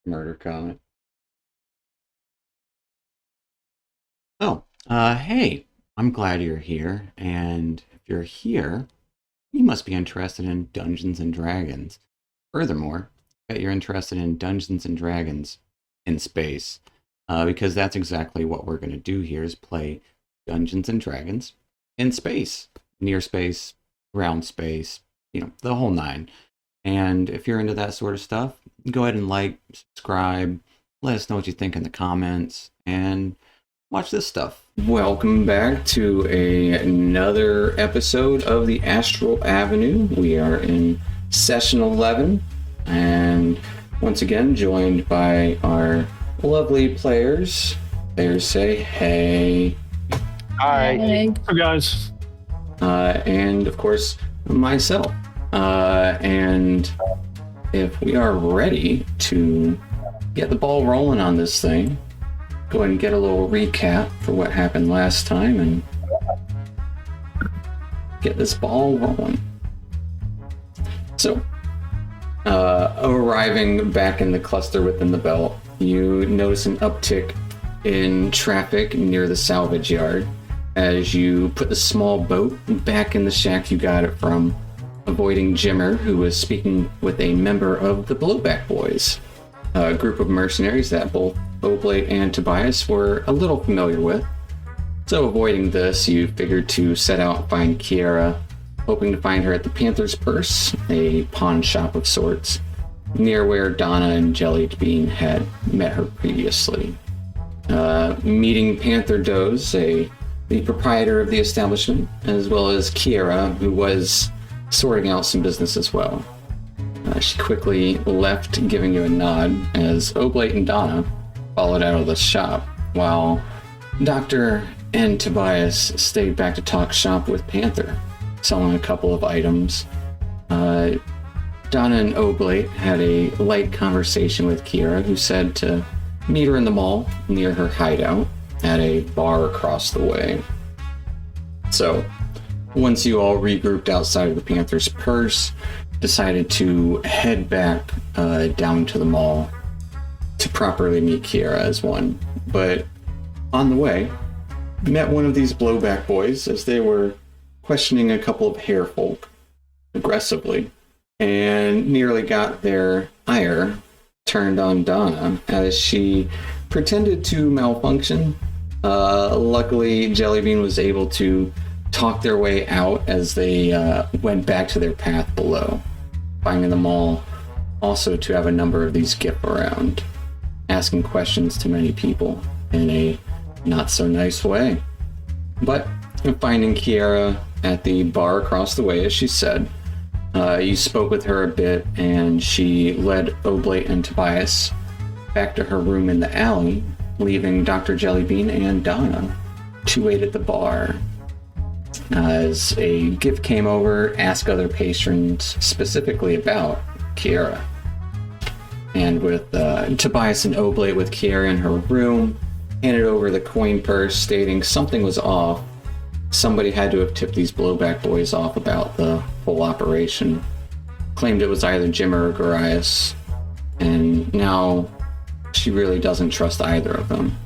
Murder comment. Hey, I'm glad you're here. And if you're here, you must be interested in Dungeons and Dragons. Furthermore, I bet you're interested in Dungeons and Dragons in space, because that's exactly what we're going to do here is play Dungeons and Dragons in space, near space, ground space, the whole nine. And if you're into that sort of stuff, go ahead and like, subscribe, let us know what you think in the comments, and watch this stuff. Welcome back to another episode of the Astral Avenue. We are in session 11, and once again joined by our lovely players. Players say hey. Hi. Hey. Hi, guys. And of course, myself. And if we are ready to get the ball rolling on this thing, go ahead and get a little recap for what happened last time and get this ball rolling. So, arriving back in the cluster within the belt, you notice an uptick in traffic near the salvage yard as you put the small boat back in the shack you got it from, avoiding Jimmer, who was speaking with a member of the Blowback Boys, a group of mercenaries that both Oblate and Tobias were a little familiar with. So avoiding this, you figured to set out and find Kiera, hoping to find her at the Panther's Purse, a pawn shop of sorts, near where Donna and Jellybean had met her previously. Meeting Panther Doze, the proprietor of the establishment, as well as Kiera, who was sorting out some business as well. She quickly left, giving you a nod, as Oblate and Donna followed out of the shop, while Doctor and Tobias stayed back to talk shop with Panther, selling a couple of items. Donna and Oblate had a light conversation with Kiera, who said to meet her in the mall near her hideout at a bar across the way. So, once you all regrouped outside of the Panther's Purse, decided to head back down to the mall to properly meet Kiera as one. But on the way, met one of these Blowback Boys as they were questioning a couple of hair folk aggressively, and nearly got their ire turned on Donna as she pretended to malfunction. Luckily, Jellybean was able to talk their way out as they went back to their path below, finding them all also to have a number of these gip around, asking questions to many people in a not so nice way. But finding Kiera at the bar across the way, as she said, you spoke with her a bit, and she led Oblate and Tobias back to her room in the alley, leaving Dr. Jellybean and Donna to wait at the bar. As a gift came over, asked other patrons specifically about Kiera. And with Tobias and Oblate with Kiera in her room, handed over the coin purse stating something was off. Somebody had to have tipped these Blowback Boys off about the whole operation. Claimed it was either Jim or Garias, and now she really doesn't trust either of them.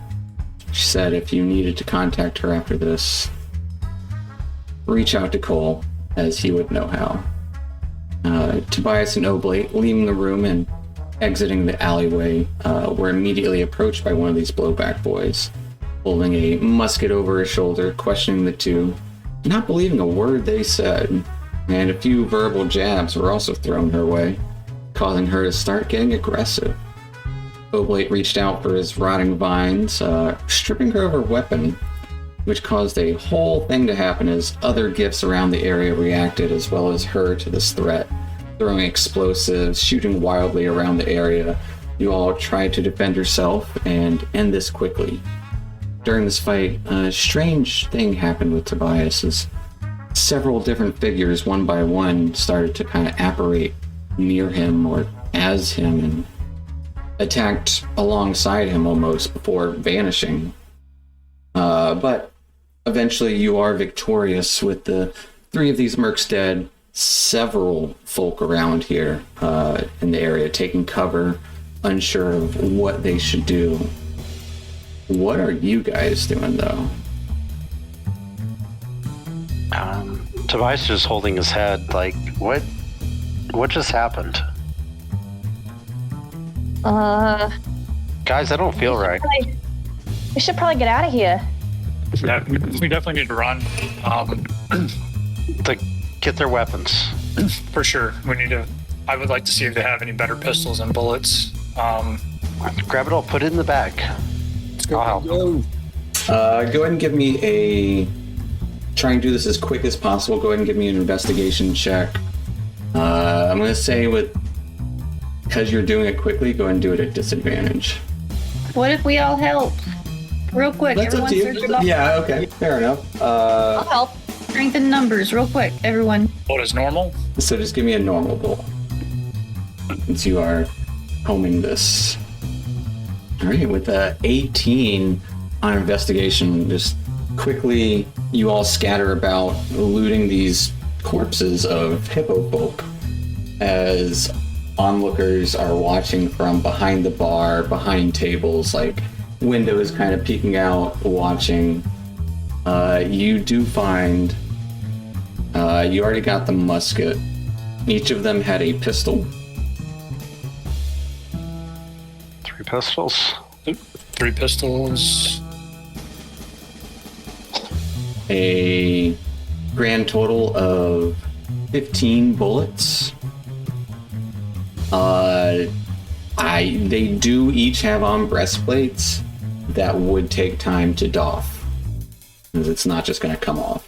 She said if you needed to contact her after this, reach out to Cole, as he would know how. Tobias and Oblate, leaving the room and exiting the alleyway, were immediately approached by one of these Blowback Boys, holding a musket over his shoulder, questioning the two, not believing a word they said, and a few verbal jabs were also thrown her way, causing her to start getting aggressive. Oblate reached out for his rotting vines, stripping her of her weapon, which caused a whole thing to happen as other gifts around the area reacted, as well as her, to this threat, throwing explosives, shooting wildly around the area. You all tried to defend yourself and end this quickly. During this fight, a strange thing happened with Tobias as several different figures, one by one, started to kind of apparate near him or as him and attacked alongside him almost before vanishing. But eventually you are victorious with the three of these mercs dead, several folk around here in the area taking cover, unsure of what they should do. What are you guys doing, though? Tobias is just holding his head, like, what just happened? Guys, I don't feel right. We should probably get out of here. Yeah, we definitely need to run. To get their weapons. For sure. I would like to see if they have any better pistols and bullets. Grab it all, put it in the bag. Let's go. I'll help. Go ahead and give me a... Try and do this as quick as possible. Go ahead and give me an investigation check. I'm going to say because you're doing it quickly, go ahead and do it at disadvantage. What if we all help? Real quick, That's up everyone to you. search it up. Yeah, okay, fair enough. I'll help. Strength in numbers, real quick, everyone. What is normal? So just give me a normal roll. Since you are homing this. Alright, with a 18 on investigation, just quickly you all scatter about looting these corpses of hippo folk as onlookers are watching from behind the bar, behind tables, like windows kind of peeking out, watching. You do find you already got the musket. Each of them had a pistol. 3 pistols. 3 pistols. A grand total of 15 bullets. They do each have on breastplates that would take time to doff, because it's not just going to come off.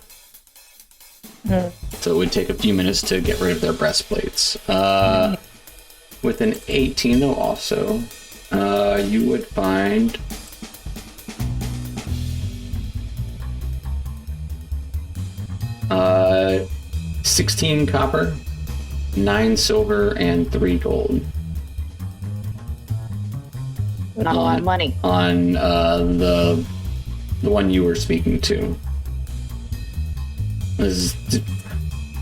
So it would take a few minutes to get rid of their breastplates. With an 18 though also, you would find 16 copper, 9 silver, and 3 gold. Not a lot of money. On the one you were speaking to.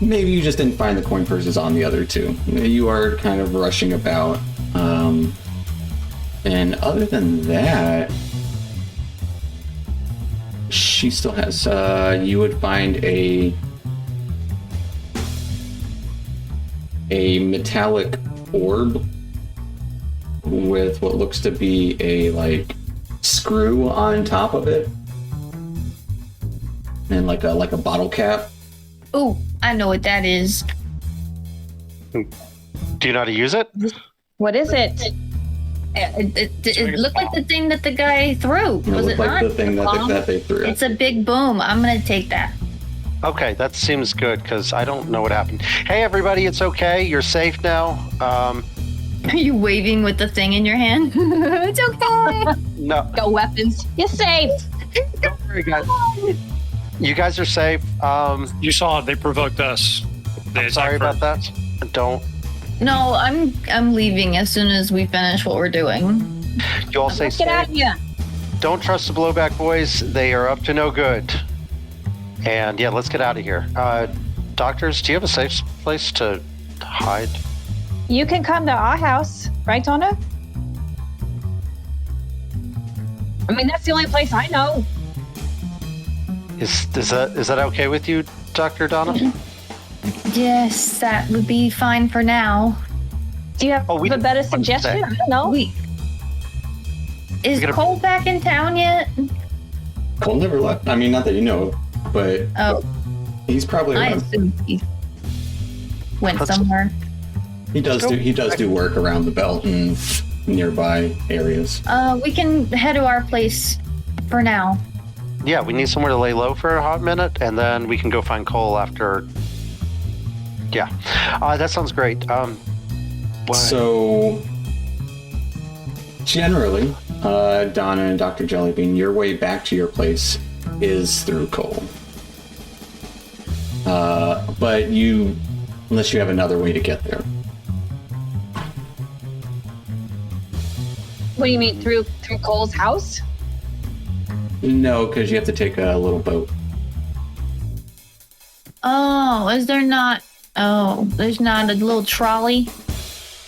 Maybe you just didn't find the coin purses on the other two. You are kind of rushing about. And other than that, she still has, you would find a metallic orb with what looks to be a, like, screw on top of it. And like a bottle cap. Ooh, I know what that is. Do you know how to use it? What is it? It looked like the thing that the guy threw. It Was looked it like not? the thing that they threw. It's a big boom. I'm gonna take that. Okay, that seems good, because I don't know what happened. Hey, everybody, it's okay. You're safe now. Are you waving with the thing in your hand? It's okay. No, Go weapons. You're safe. don't worry, guys. You guys are safe. You saw they provoked us. They Sorry attacked about first. that. Don't. No, I'm leaving as soon as we finish what we're doing. You all stay Let's get safe. out of here. Don't trust the Blowback Boys. They are up to no good. And yeah, let's get out of here. Doctors, do you have a safe place to hide? You can come to our house, right, Donna? I mean, that's the only place I know. Is that okay with you, Dr. Donna? Yes, that would be fine for now. Do you have Oh, we a better didn't want to suggestion? say. I don't know. Is gotta- Cole back in town yet? Cole never left. I mean, not that you know, but Oh, he's probably I around. assume he went Let's- somewhere. He does do work around the belt and nearby areas. We can head to our place for now. Yeah, we need somewhere to lay low for a hot minute, and then we can go find Cole after. Yeah, that sounds great. So, generally, Donna and Dr. Jellybean, your way back to your place is through Cole. But you, unless you have another way to get there. What do you mean, through Cole's house? No, because you have to take a little boat. Oh, is there not? Oh, there's not a little trolley?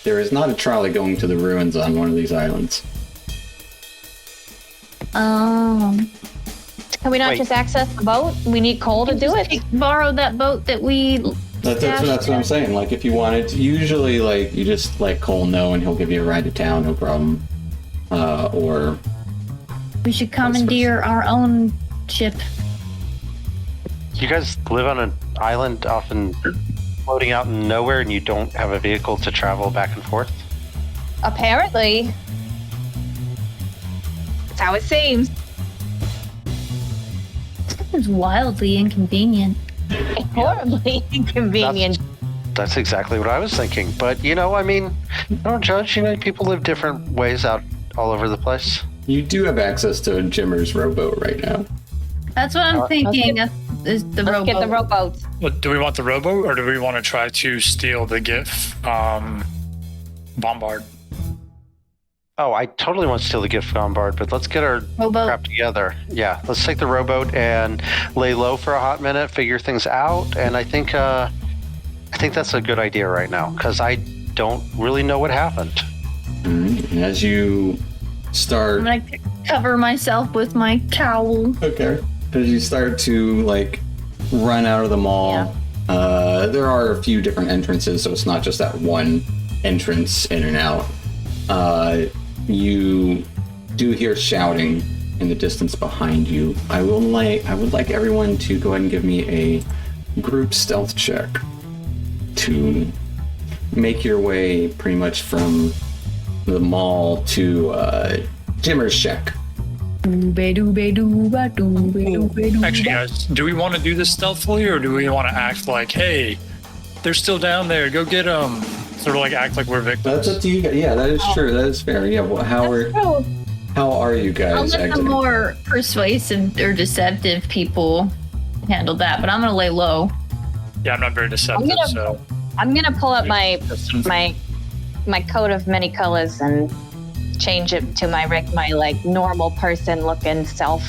there is not a trolley going to the ruins on one of these islands. Can we not Wait. just access the boat? We need coal to do it. Borrow that boat that we. That's what I'm saying. Like, if you wanted to, usually, like, you just let Cole know and he'll give you a ride to town, no problem. Or We should commandeer our own ship. You guys live on an island often floating out in nowhere and you don't have a vehicle to travel back and forth? Apparently. That's how it seems. It's wildly inconvenient. Horribly inconvenient. That's exactly what I was thinking. But, I mean, don't judge. People live different ways out all over the place. you do have access to Jimmer's rowboat right now. That's what I'm thinking. Is the Let's get the rowboat. rowboats. Well, do we want the rowboat or do we want to try to steal the GIF bombard? Oh, I totally want to steal the gift bombard, but let's get our Rowboat. crap together. Yeah, let's take the rowboat and lay low for a hot minute, figure things out, and I think that's a good idea right now because I don't really know what happened. And as you start, I'm gonna cover myself with my cowl. okay, as you start to like run out of the mall, there are a few different entrances, so it's not just that one entrance in and out. You do hear shouting in the distance behind you. I would like everyone to go ahead and give me a group stealth check to make your way pretty much from the mall to Jimmer's shack. Actually, guys, do we want to do this stealthily or do we want to act like, hey, they're still down there, go get them? Sort of like act like we're victims. That's up to you guys. Yeah, that is true. That is fair. Yeah, well, how are you I'll guys let the acting? more persuasive or deceptive people handle that, but I'm gonna lay low. Yeah, I'm not very deceptive, so. I'm gonna pull up my coat of many colors and change it to my like normal person looking self.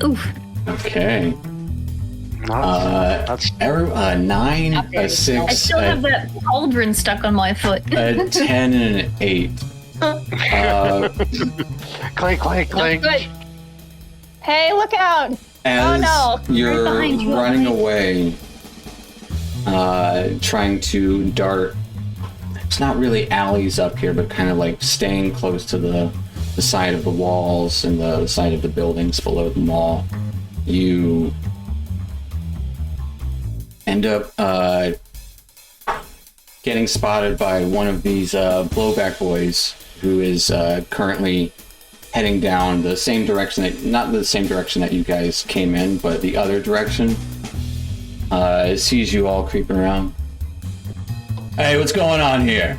Oof. Okay. That's 9, a Okay. 6, I still have that cauldron stuck on my foot. a 10, and an 8. clank, clank, clank. Good. Hey, look out! As no. you're Right behind you, running Ollie. away, trying to dart, it's not really alleys up here, but kind of like staying close to the side of the walls and the side of the buildings below the mall, you end up getting spotted by one of these Blowback Boys who is currently heading down the same direction not the same direction that you guys came in, but the other direction. Sees you all creeping around. Hey, what's going on here?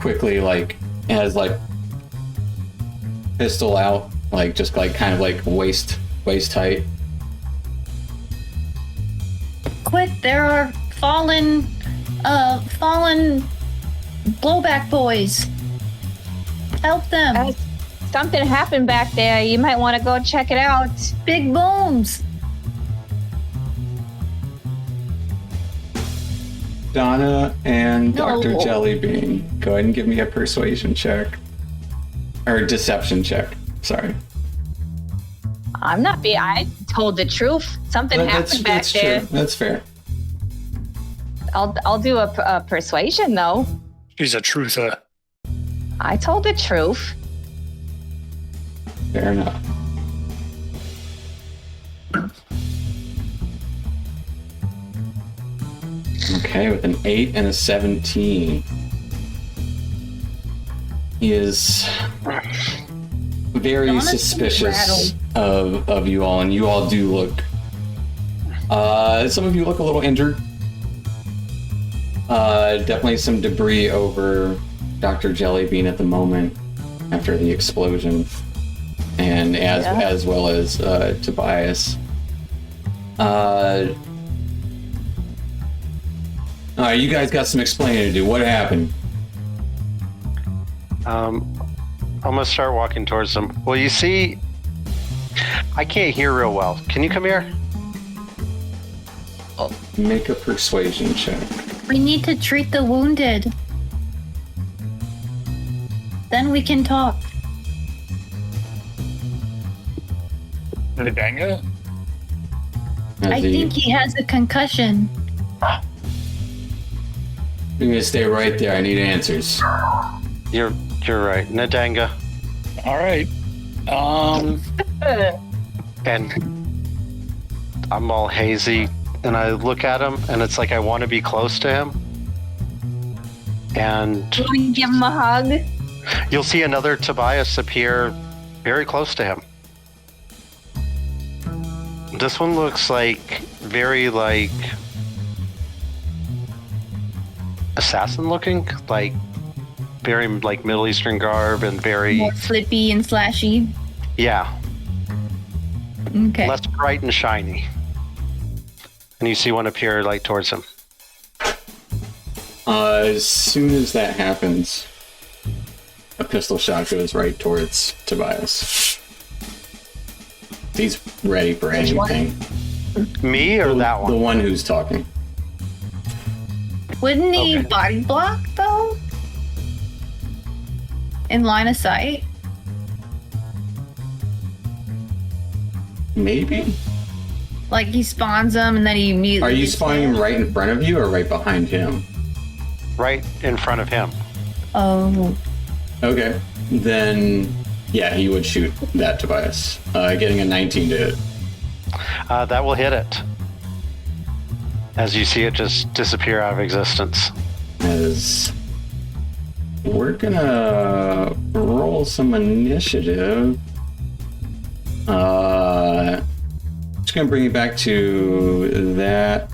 Quickly, like, has like pistol out, like just like kind of like waist height. Quick, there are fallen blowback boys. Help them. Something happened back there. You might want to go check it out. Big booms. Donna and No. Dr. Jellybean, go ahead and give me a persuasion check. Or deception check. Sorry. I told the truth. Something happened back that's there. true. That's fair. I'll do a persuasion though. She's a truther. I told the truth. Fair enough. Okay, with an 8 and a 17. He is very Donna's suspicious of you all, and you all do look... some of you look a little injured. Definitely some debris over Dr. Jellybean at the moment after the explosion, and as well as Tobias. You guys got some explaining to do. What happened? I'm gonna start walking towards them. Well, you see, I can't hear real well. Can you come here? Make a persuasion check. We need to treat the wounded. Then we can talk. The Danga? I think he has a concussion. You're gonna stay right there. I need answers. You're right. Nadanga. All right. And I'm all hazy, and I look at him, and it's like I want to be close to him. And You want to give him a hug? you'll see another Tobias appear very close to him. This one looks like very like assassin looking, like very like Middle Eastern garb and very More flippy and slashy. yeah, Okay. less bright and shiny. And you see one appear like towards him. As soon as that happens, a pistol shot goes right towards Tobias. He's ready for anything. Me or that The one? one who's talking. Wouldn't he Okay. body block though? In line of sight? Maybe? Like he spawns them and then he immediately. Are you gets spawning him right in front of you or right behind him? Right in front of him. Oh. Okay. Then, yeah, he would shoot that Tobias. Getting a 19 to hit. That will hit it. As you see it just disappear out of existence. As we're gonna roll some initiative. Just gonna bring you back to that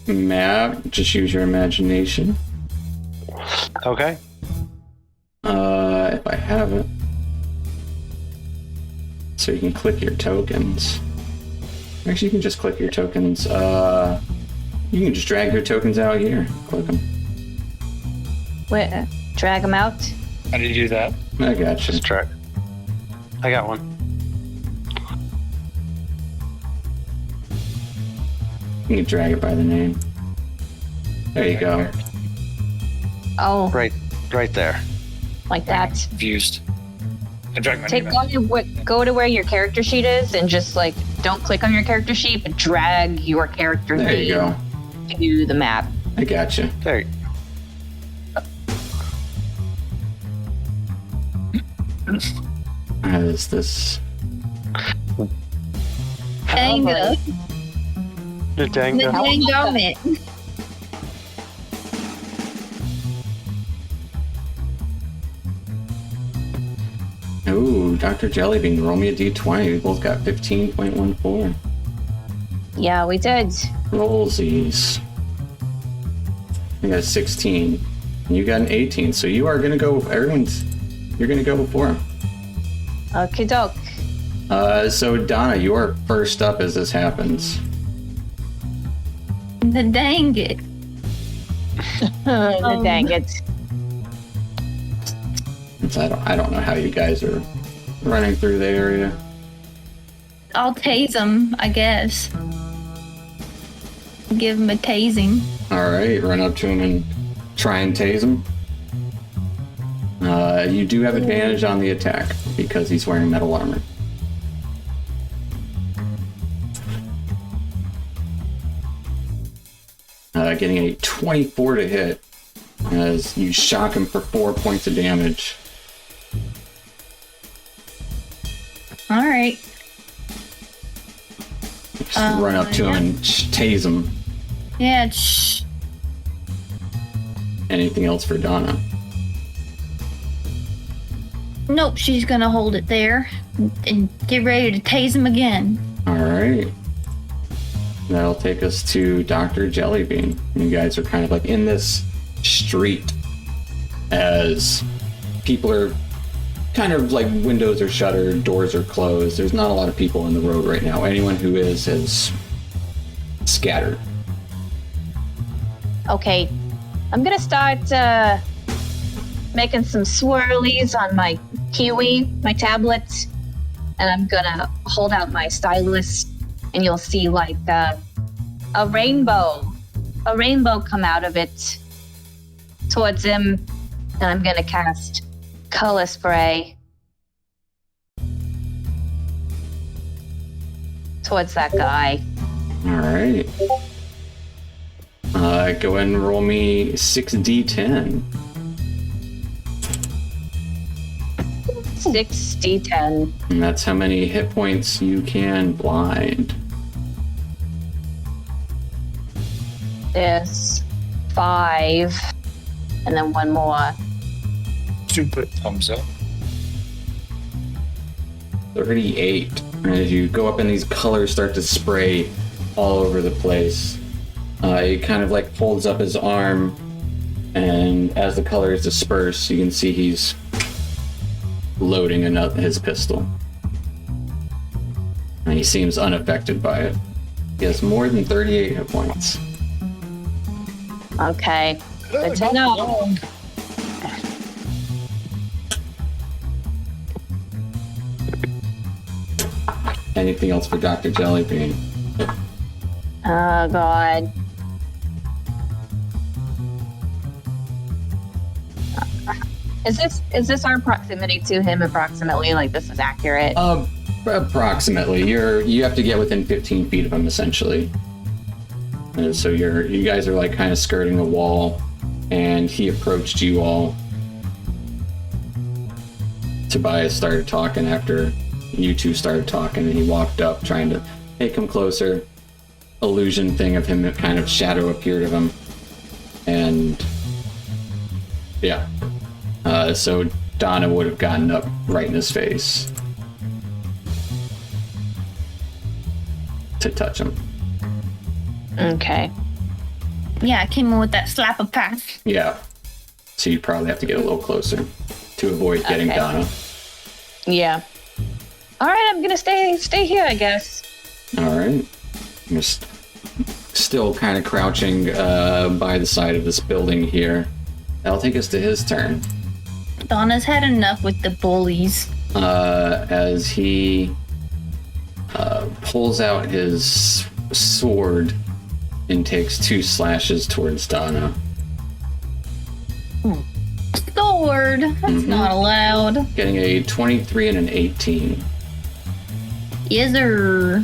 map. Just use your imagination. Okay. If I have it. So you can click your tokens. Actually, you can just click your tokens. You can just drag your tokens out here. Click them. Wait, drag him out? How do you do that? I gotcha. Just try. I got one. You can drag it by the name. There you go. Oh, Right there. like that. Confused. I drag my Take name out. go to where your character sheet is and just like don't click on your character sheet, but drag your character There you go. name to the map. I gotcha. There. How is this? Danga. The Nadanga. dang Ooh, Dr. Jellybean, roll me a d20. We both got 15.14. Yeah, we did. Rollsies. I got a 16. And you got an 18. So you are going to go, you're going to go before him. Okie doke. So Donna, you are first up as this happens. The dang it. Dang it. I don't know how you guys are running through the area. I'll tase him, I guess. Give him a tasing. All right, run up to him and try and tase him. You do have advantage on the attack because he's wearing metal armor. Getting a 24 to hit as you shock him for 4 points of damage. All right. Just run up to him and tase him. Yeah. Shh. Anything else for Donna? Nope. She's gonna hold it there and get ready to tase him again. All right. That'll take us to Dr. Jellybean. You guys are kind of like in this street as people are kind of like windows are shuttered, doors are closed. There's not a lot of people in the road right now. Anyone who is scattered. Okay, I'm gonna start making some swirlies on my Kiwi, my tablet, and I'm gonna hold out my stylus, and you'll see like a rainbow come out of it towards him, and I'm gonna cast color spray towards that guy. All right. Go ahead and roll me 6d10. 6d10. And that's how many hit points you can blind. There's 5, and then one more. Super thumbs up. 38. And as you go up and these colors start to spray all over the place, he kind of like folds up his arm, and as the colors disperse, you can see he's loading his pistol. And he seems unaffected by it. He has more than 38 hit points. Okay, good to know. Anything else for Dr. Jellybean? Oh god. Is this our proximity to him approximately? Like this is accurate? Approximately. You have to get within 15 feet of him essentially. And so you guys are like kind of skirting a wall, and he approached you all. Tobias started talking after you two started talking, and he walked up trying to, hey, come closer. Illusion thing of him, kind of shadow appeared of him. And yeah. So Donna would have gotten up right in his face to touch him. Okay. Yeah, I came in with that slap of pass. Yeah. So you probably have to get a little closer to avoid getting Okay. Donna. Yeah. All right, I'm gonna stay here, I guess. All right. You're still kind of crouching by the side of this building here. That'll take us to his turn. Donna's had enough with the bullies. As he pulls out his sword and takes 2 slashes towards Donna. Sword. That's not allowed. Getting a 23 and an 18. Yes, sir.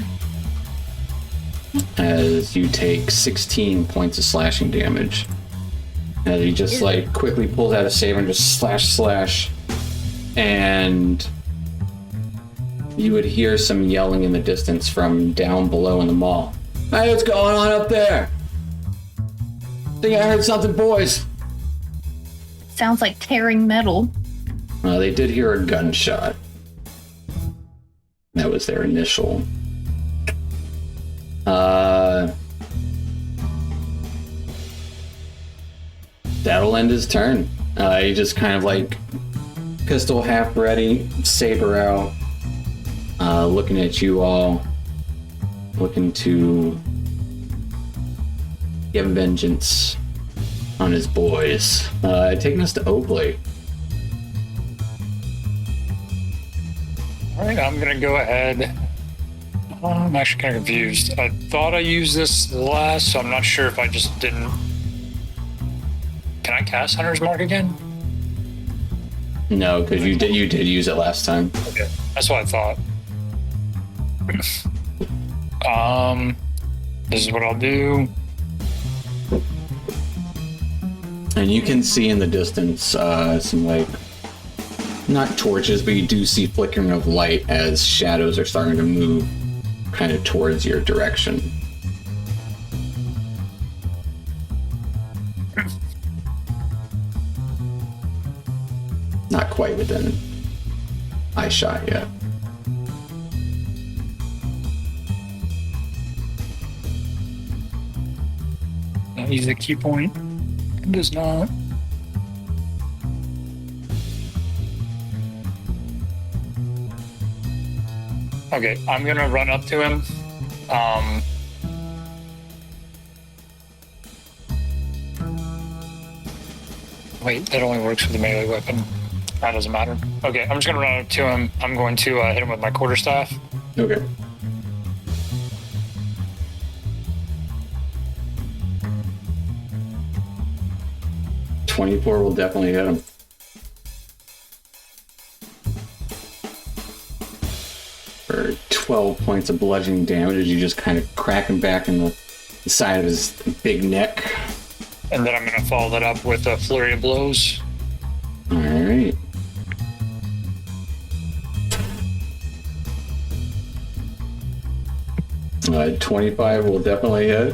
As you take 16 points of slashing damage. As he just like quickly pulls out a saber and just slash. And you would hear some yelling in the distance from down below in the mall. Hey, what's going on up there? Think I heard something, boys. Sounds like tearing metal. They did hear a gunshot. That was their initial. That'll end his turn. He just kind of like pistol half ready, saber out, looking at you all, looking to get vengeance on his boys. Taking us to Oakley. All right, I'm gonna go ahead. I'm actually kind of confused. I thought I used this last, so I'm not sure if I just didn't. Can I cast Hunter's Mark again? No, because you did use it last time. Okay, that's what I thought. This is what I'll do. And you can see in the distance some like, not torches, but you do see flickering of light as shadows are starting to move kind of towards your direction. Not quite within eye shot yet. Not use the key point. It does not. Okay, I'm gonna run up to him. Wait, that only works with a melee weapon. That doesn't matter. Okay, I'm just gonna run up to him. I'm going to hit him with my quarterstaff. Okay. 24 will definitely hit him. For 12 points of bludgeoning damage as you just kind of crack him back in the side of his big neck. And then I'm going to follow that up with a flurry of blows. Alright. Uh, 25 will definitely hit.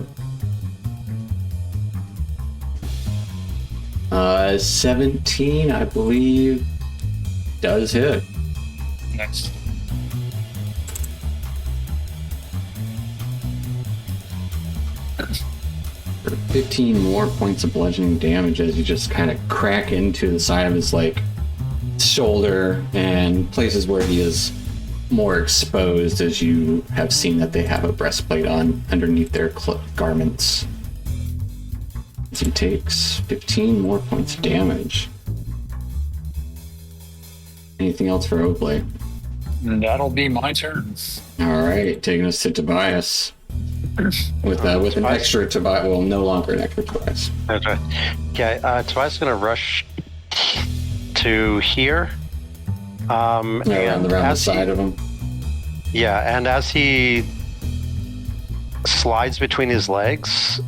17, I believe, does hit. Nice. For 15 more points of bludgeoning damage as you just kind of crack into the side of his like shoulder and places where he is more exposed, as you have seen that they have a breastplate on underneath their garments. As he takes 15 more points of damage. Anything else for Oakley? And that'll be my turn. All right, taking us to Tobias. With an extra Tobias, well, no longer an extra Tobias. Okay. Yeah, Tobias is going to rush to here. Around the side of him. Yeah, and as he slides between his legs,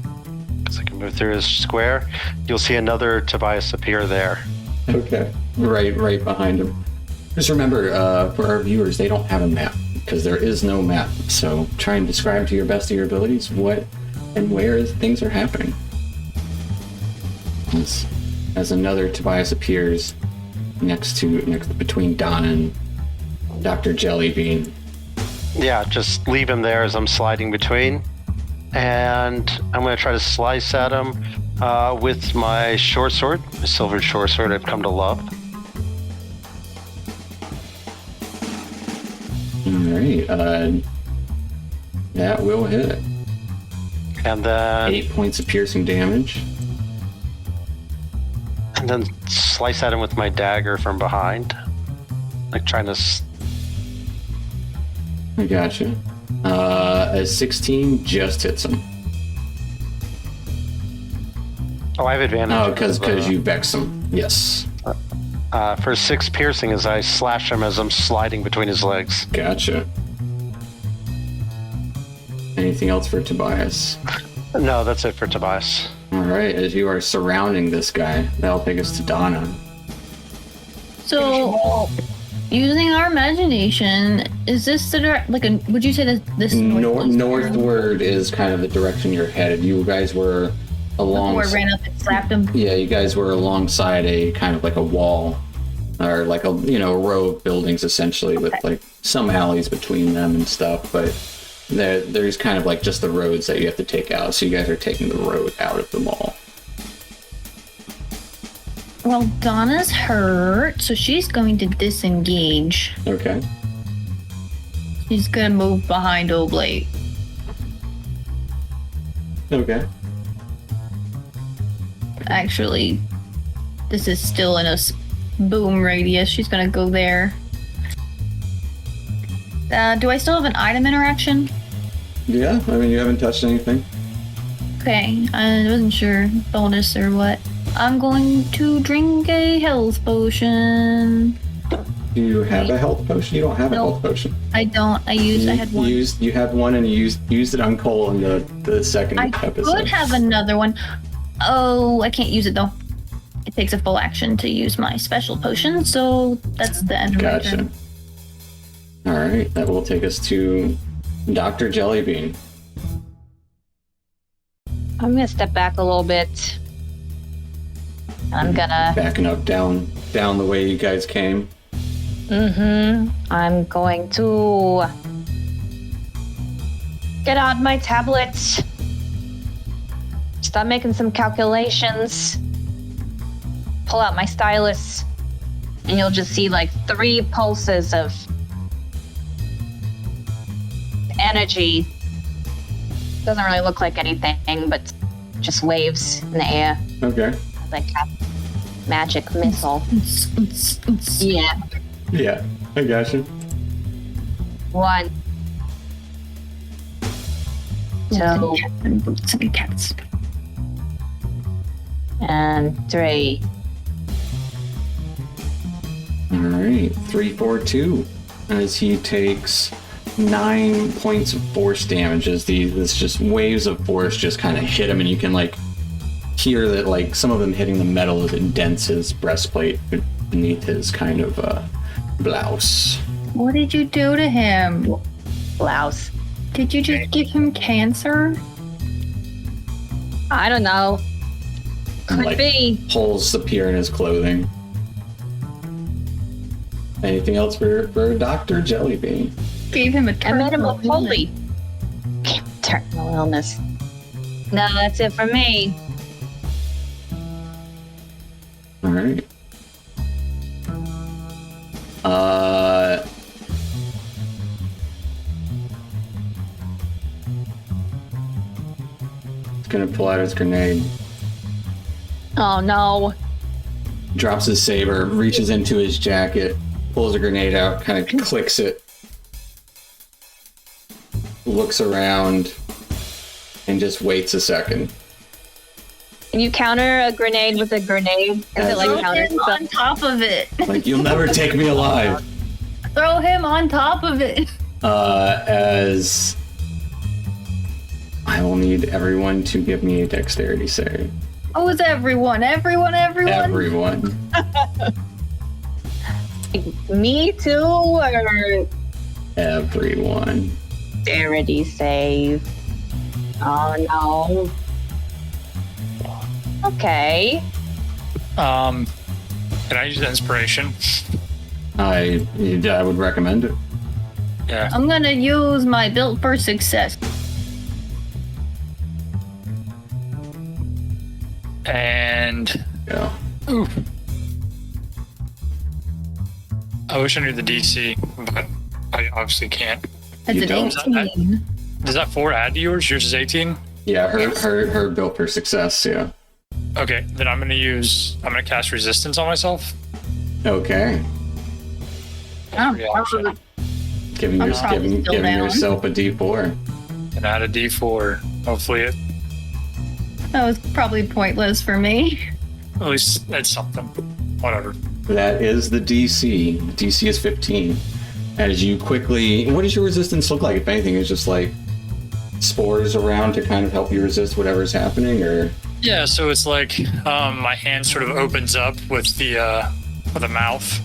because I can move through his square, you'll see another Tobias appear there. Okay, right behind him. Just remember, for our viewers, they don't have a map, because there is no map. So try and describe to your best of your abilities what and where things are happening. As another Tobias appears next between Donna and Dr. Jellybean. Yeah, just leave him there as I'm sliding between. And I'm going to try to slice at him with my short sword, my silvered short sword I've come to love. Alright, that will hit. And then 8 points of piercing damage. And then slice at him with my dagger from behind. Like trying to... I gotcha. A 16 just hits him. Oh, I have advantage. Oh, because you vex him. Yes. For 6 piercing as I slash him as I'm sliding between his legs. Gotcha. Anything else for Tobias? No, that's it for Tobias. Alright, as you are surrounding this guy, that'll take us to Donna. So, using our imagination, is this the would you say that this northward is kind of the direction you're headed. You guys were along. Before I ran up and slapped him. Yeah, you guys were alongside a kind of like a wall, or like a row of buildings essentially, with like some alleys between them and stuff. But there's kind of like just the roads that you have to take out. So you guys are taking the road out of the mall. Well, Donna's hurt, so she's going to disengage. Okay. She's gonna move behind Oblate. Okay. Actually, this is still in a boom radius. She's gonna go there. Do I still have an item interaction? Yeah, I mean, you haven't touched anything. Okay, I wasn't sure. Bonus or what. I'm going to drink a health potion. Do you have a health potion? You don't have a health potion. I don't. I had one. You had one and you used it on Cole in the second episode. I could have another one. Oh, I can't use it though. It takes a full action to use my special potion, so that's the end of my Gotcha. turn. Alright, that will take us to Dr. Jellybean. I'm gonna step back a little bit. I'm gonna... Backing up down the way you guys came. I'm going to... get out my tablet. Start making some calculations. Pull out my stylus. And you'll just see like 3 pulses of energy. Doesn't really look like anything, but just waves in the air. Okay. Like a magic missile. Yeah. Yeah, I gotcha. 1. And 3. All right, 3, 4, 2. As he takes 9 points of force damage, as this just waves of force just kind of hit him, and you can like hear that like some of them hitting the metal as it dents his breastplate beneath his kind of blouse. What did you do to him? Blouse. Did you just give him cancer? I don't know. Could Like, be. Holes appear in his clothing. Anything else for Dr. Jellybean? Gave him a I made him terminal look holy. Terminal illness. No, that's it for me. All right. He's gonna pull out his grenade, Oh no. drops his saber, reaches into his jacket, pulls a grenade out, kind of clicks it, looks around, and just waits a second. Can you counter a grenade with a grenade? Is it like Throw counter him on top of it. Like, you'll never take me alive. Throw him on top of it. As I will need everyone to give me a dexterity save. Oh, it's everyone. Everyone. Everyone. Me too, or Everyone. dexterity save? Oh no. Okay. Can I use inspiration? I would recommend it. Yeah. I'm gonna use my built for success. And Yeah. ooh. I wish I knew the DC, but I obviously can't. That's You an don't. 18. Does that 4 add to yours? Yours is 18? Yeah, her built for success, yeah. Okay, then I'm gonna cast resistance on myself. Okay. Oh, Reaction. Giving, I'm your, probably giving, still giving down. yourself a D4. And add a D4. Hopefully it that was probably pointless for me. at least it's something. Whatever. That is the DC. DC is 15. As you quickly... What does your resistance look like, if anything? Is just like spores around to kind of help you resist whatever's happening, or... Yeah, so it's like my hand sort of opens up with the mouth,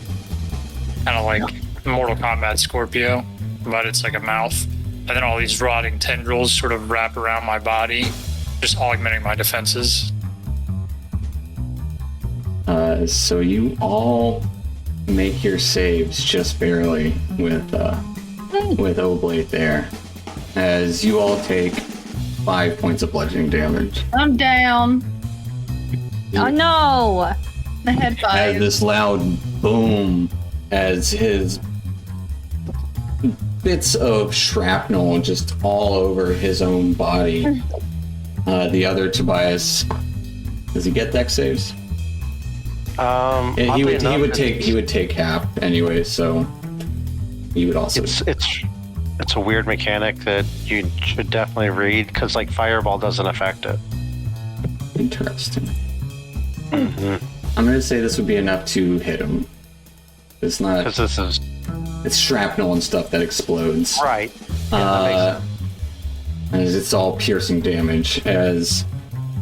kind of like Mortal Kombat Scorpio, but it's like a mouth, and then all these rotting tendrils sort of wrap around my body, just augmenting my defenses. So you all make your saves just barely with Oblate there, as you all take 5 points of bludgeoning damage. I'm down. Oh no! I had As 5. this loud boom, as his bits of shrapnel just all over his own body. The other Tobias, does he get dex saves? Yeah, he oddly would enough, take half anyway, so he would also. It's a weird mechanic that you should definitely read, because like Fireball doesn't affect it. Interesting. Mm-hmm. I'm gonna say this would be enough to hit him. It's not. Because this is It's shrapnel and stuff that explodes. right. Yeah, that makes As it's all piercing damage. As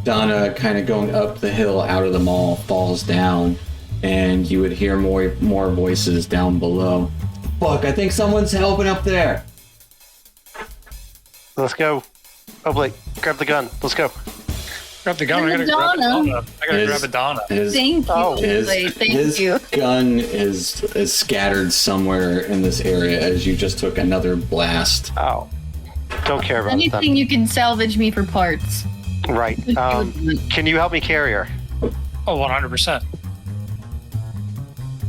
Donna, kind of going up the hill out of the mall, falls down, and you would hear more voices down below. Fuck! I think someone's helping up there. Let's go. Oh, Blake, grab the gun. Let's go. Grab the gun. I gotta Donna. grab a Donna. I gotta His- grab a Donna. Thank you. Blade. Thank his you. gun is scattered somewhere in this area as you just took another blast. Oh, don't care about Anything that. you can salvage me for parts. Right. Can you help me carry her? Oh, 100%.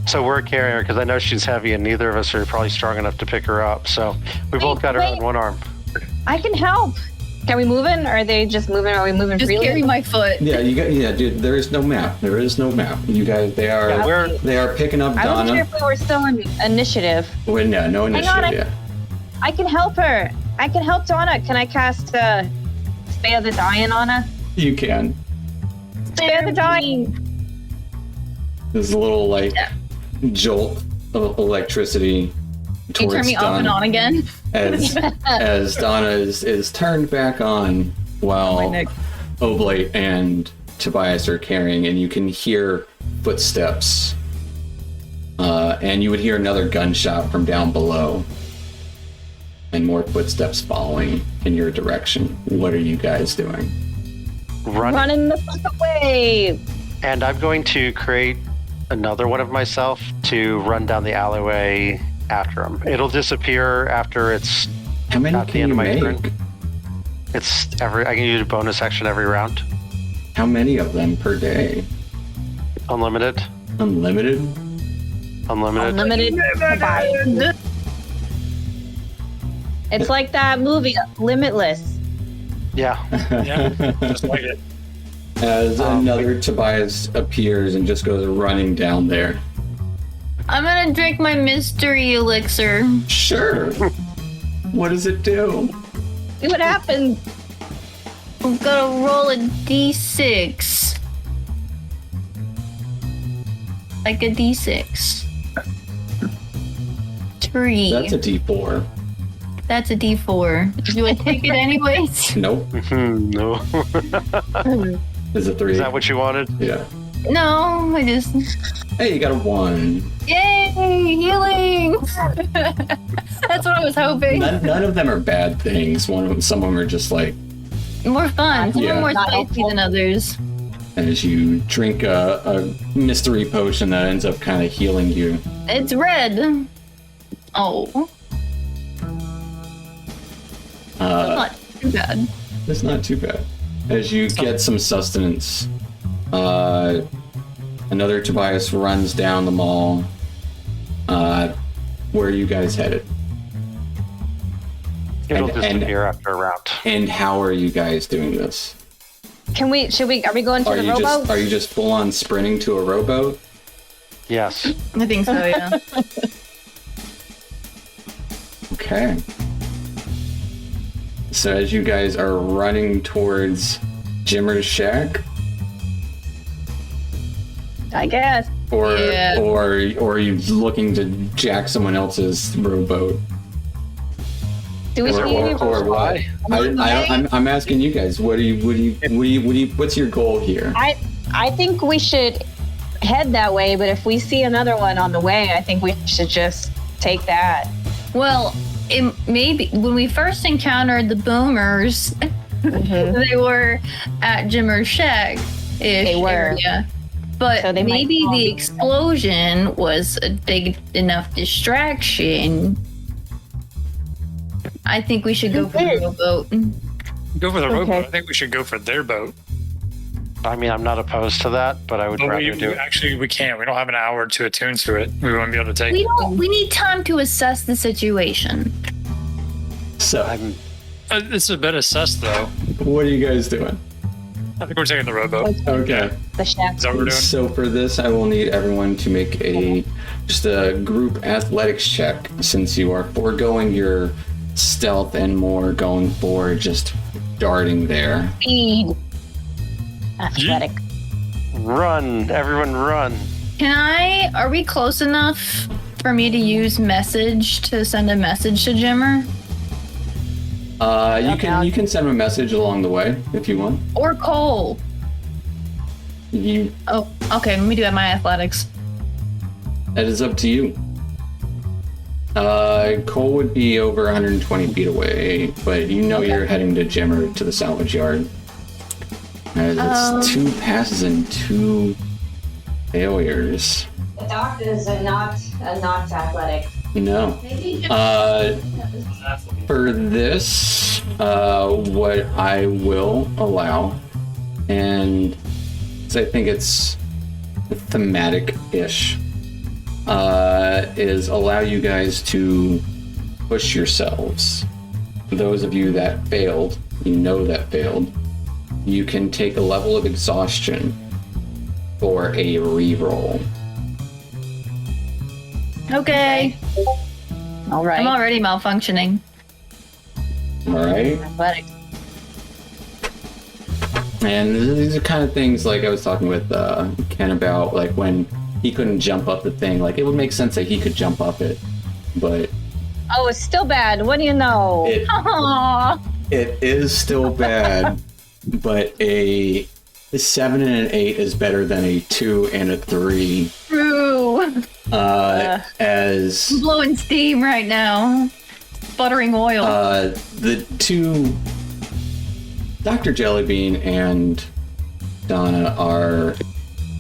So we're carrying her because I know she's heavy, and neither of us are probably strong enough to pick her up. So we both got her on one arm. I can help. Can we move in? Or are they just moving? Are we moving Just freely? carry my foot. Yeah, dude. There is no map. There is no map. You guys, they are picking up I wasn't Donna. sure if we were still in initiative. Wait, no initiative. on, Yeah. I can help her. I can help Donna. Can I cast Spare the Dying on her? You can. Spare the time. There's a little like jolt of electricity You towards turn me off and Donna on again. as Donna is turned back on while Oblate and Tobias are carrying, and you can hear footsteps. And you would hear another gunshot from down below. And more footsteps following in your direction. What are you guys doing? Running the fuck away. And I'm going to create another one of myself to run down the alleyway after him. It'll disappear after it's How many at the can end you of my make? turn. I can use a bonus action every round. How many of them per day? Unlimited. Unlimited? Unlimited. It's like that movie, Limitless. Yeah. Yeah, just like it. As another Tobias appears and just goes running down there. I'm gonna drink my mystery elixir. Sure. What does it do? See what happens. I'm gonna roll a d6. Like a d6. 3. That's a D4. That's a d4. Do I take it anyways? Nope. No. Is it 3? Is that what you wanted? Yeah. No, I just... Hey, you got a 1. Yay! Healing! That's what I was hoping. None of them are bad things. Some of them are just like, More fun. Some Yeah. are more spicy than others. as you drink a mystery potion that ends up kind of healing you. It's red. Oh. Not too bad. It's not too bad. As you get some sustenance, another Tobias runs down the mall. Where are you guys headed? It'll And- disappear after a round. And how are you guys doing this? Are we going to the rowboat? Are you just full on sprinting to a rowboat? Yes. I think so, yeah. Okay. So as you guys are running towards Jimmer's shack, I guess. or Yeah. or are you looking to jack someone else's rowboat? Do we see any or what? I'm asking you guys. What's your goal here? I think we should head that way, but if we see another one on the way, I think we should just take that. Well, maybe when we first encountered the boomers, they were at Jimmer's shack. They were. Area. But So they might maybe all the be explosion was a big enough distraction. I think we should go for the rowboat. Go for the rowboat. Okay. I think we should go for their boat. I mean, I'm not opposed to that, but I would But rather do it. actually, we can't. We don't have an hour to attune to it. We won't be able to take We it. don't. We need time to assess the situation. So, It's a bit assessed, though. what are you guys doing? I think we're taking the rowboat. Okay. The shack. Is that what we're doing? So for this, I will need everyone to make just a group athletics check, since you are foregoing your stealth and more going for just darting there. Speed. Athletic. Run, everyone run. Are we close enough for me to use message to send a message to Jimmer? You can send him a message along the way if you want. Or Cole? You Oh, okay, let me do it my athletics. That is up to you. Cole would be over 120 feet away, but you know you're heading to Jimmer to the salvage yard. It's 2 passes and 2 failures. The doctors are not athletic. No. For this, what I will allow, and I think it's thematic-ish, is allow you guys to push yourselves. Those of you that failed, you can take a level of exhaustion for a reroll. Okay. All right. I'm already malfunctioning. All right. Athletic. And these are kind of things like I was talking with Ken about, like when he couldn't jump up the thing. Like it would make sense that he could jump up it, but Oh, it's still bad. What do you know? Aww. it is still bad. But a 7 and an 8 is better than a 2 and a 3. True. As I'm blowing steam right now. Buttering oil. the two, Dr. Jellybean and Donna are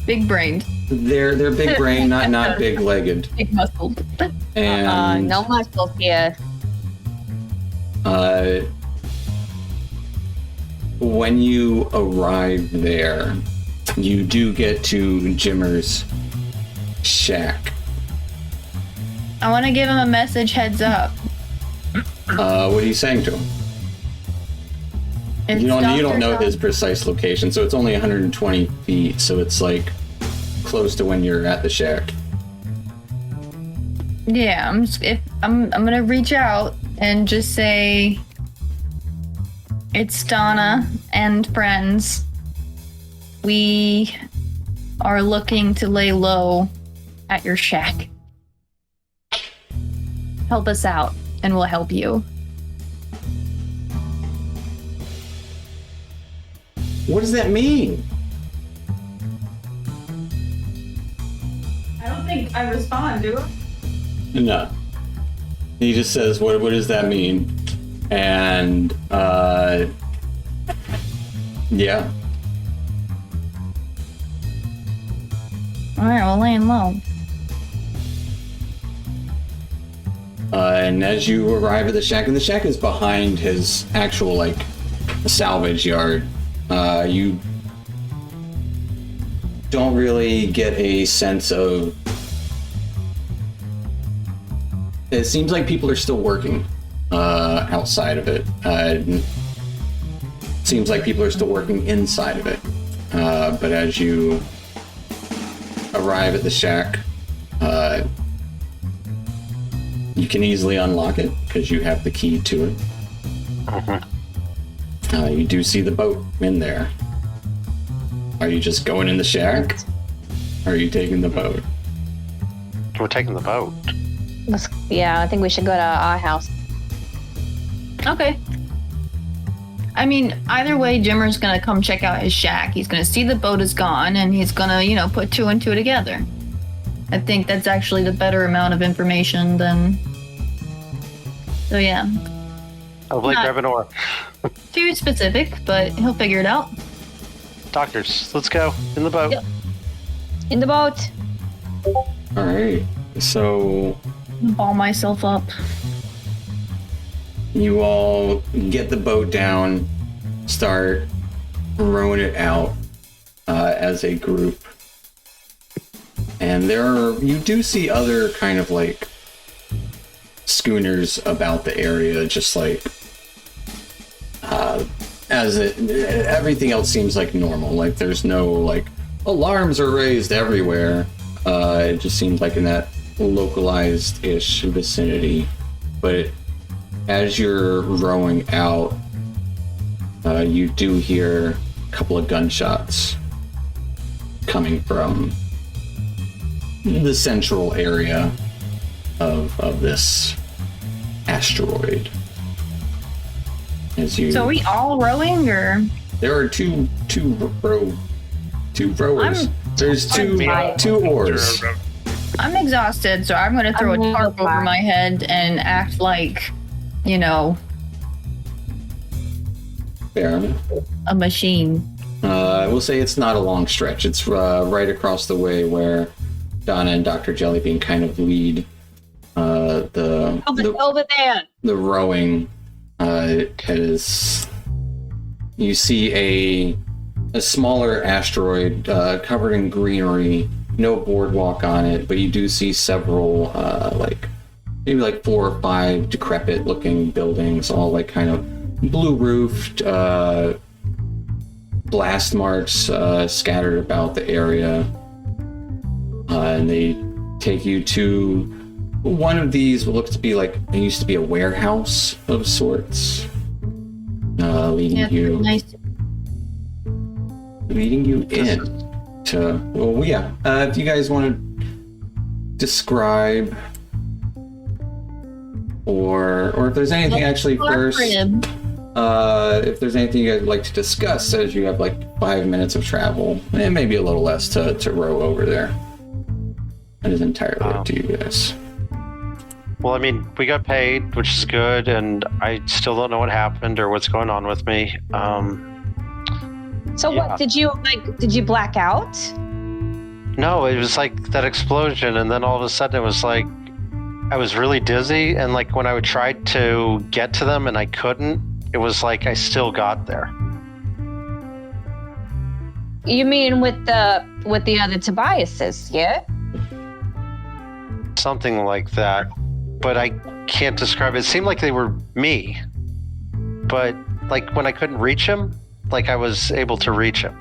Big brained. they're big brain, not big legged, Big muscled. and No muscles here. when you arrive there, you do get to Jimmer's shack. I want to give him a message heads up. What are you saying to him? It's You don't Dr. know Dom- his precise location, so it's only 120 feet, so it's like close to when you're at the shack. Yeah, I'm gonna reach out and just say it's Donna and friends. We are looking to lay low at your shack. Help us out and we'll help you. What does that mean? I don't think I respond, do I? No. He just says, what does that mean? And, yeah. Alright, we're laying low. And as you arrive at the shack, and the shack is behind his actual, like, salvage yard, you don't really get a sense of... It seems like people are still working outside of it. Seems like people are still working inside of it. But as you arrive at the shack, you can easily unlock it because you have the key to it. You do see the boat in there. Are you just going in the shack? Or are you taking the boat? We're taking the boat. Yeah, I think we should go to our house. Okay. I mean, either way, Jimmer's gonna come check out his shack. He's gonna see the boat is gone, and he's gonna, put two and two together. I think that's actually the better amount of information than... So yeah. I'll play Not- grab an oar. Too specific, but he'll figure it out. Doctors, let's go. In the boat. Yep. In the boat. Alright, so Ball myself up. you all get the boat down, start rowing it out as a group. And you do see other kind of like schooners about the area, just like everything else seems like normal. Like there's no like alarms are raised everywhere. It just seems like in that localized-ish vicinity. But as you're rowing out, you do hear a couple of gunshots coming from the central area of this asteroid. So are we all rowing, or? There are two rowers. There's two oars. I'm exhausted, so I'm gonna throw a I'm tarp fine. over my head and act like, Fair enough. a machine. I will say it's not a long stretch. It's right across the way where Donna and Dr. Jellybean kind of lead Over there. the rowing. As you see a smaller asteroid covered in greenery, no boardwalk on it, but you do see several maybe 4 or 5 decrepit looking buildings, all like kind of blue roofed, blast marks scattered about the area. And they take you to one of these. What looks to be it used to be a warehouse of sorts, leading Yeah, you nice. leading you in to. Well, yeah. If you guys want to describe, or if there's anything actually first. If there's anything you guys would like to discuss, as you have like 5 minutes of travel, and maybe a little less to row over there. It is entirely up to you guys. Well, I mean, we got paid, which is good, and I still don't know what happened or what's going on with me. So yeah. what did you like? Did you black out? No, it was like that explosion, and then all of a sudden it was like I was really dizzy, and like when I would try to get to them and I couldn't, it was like I still got there. You mean with the other Tobiases, yeah? Something like that, but I can't describe it. It seemed like they were me, but like when I couldn't reach him, like I was able to reach him.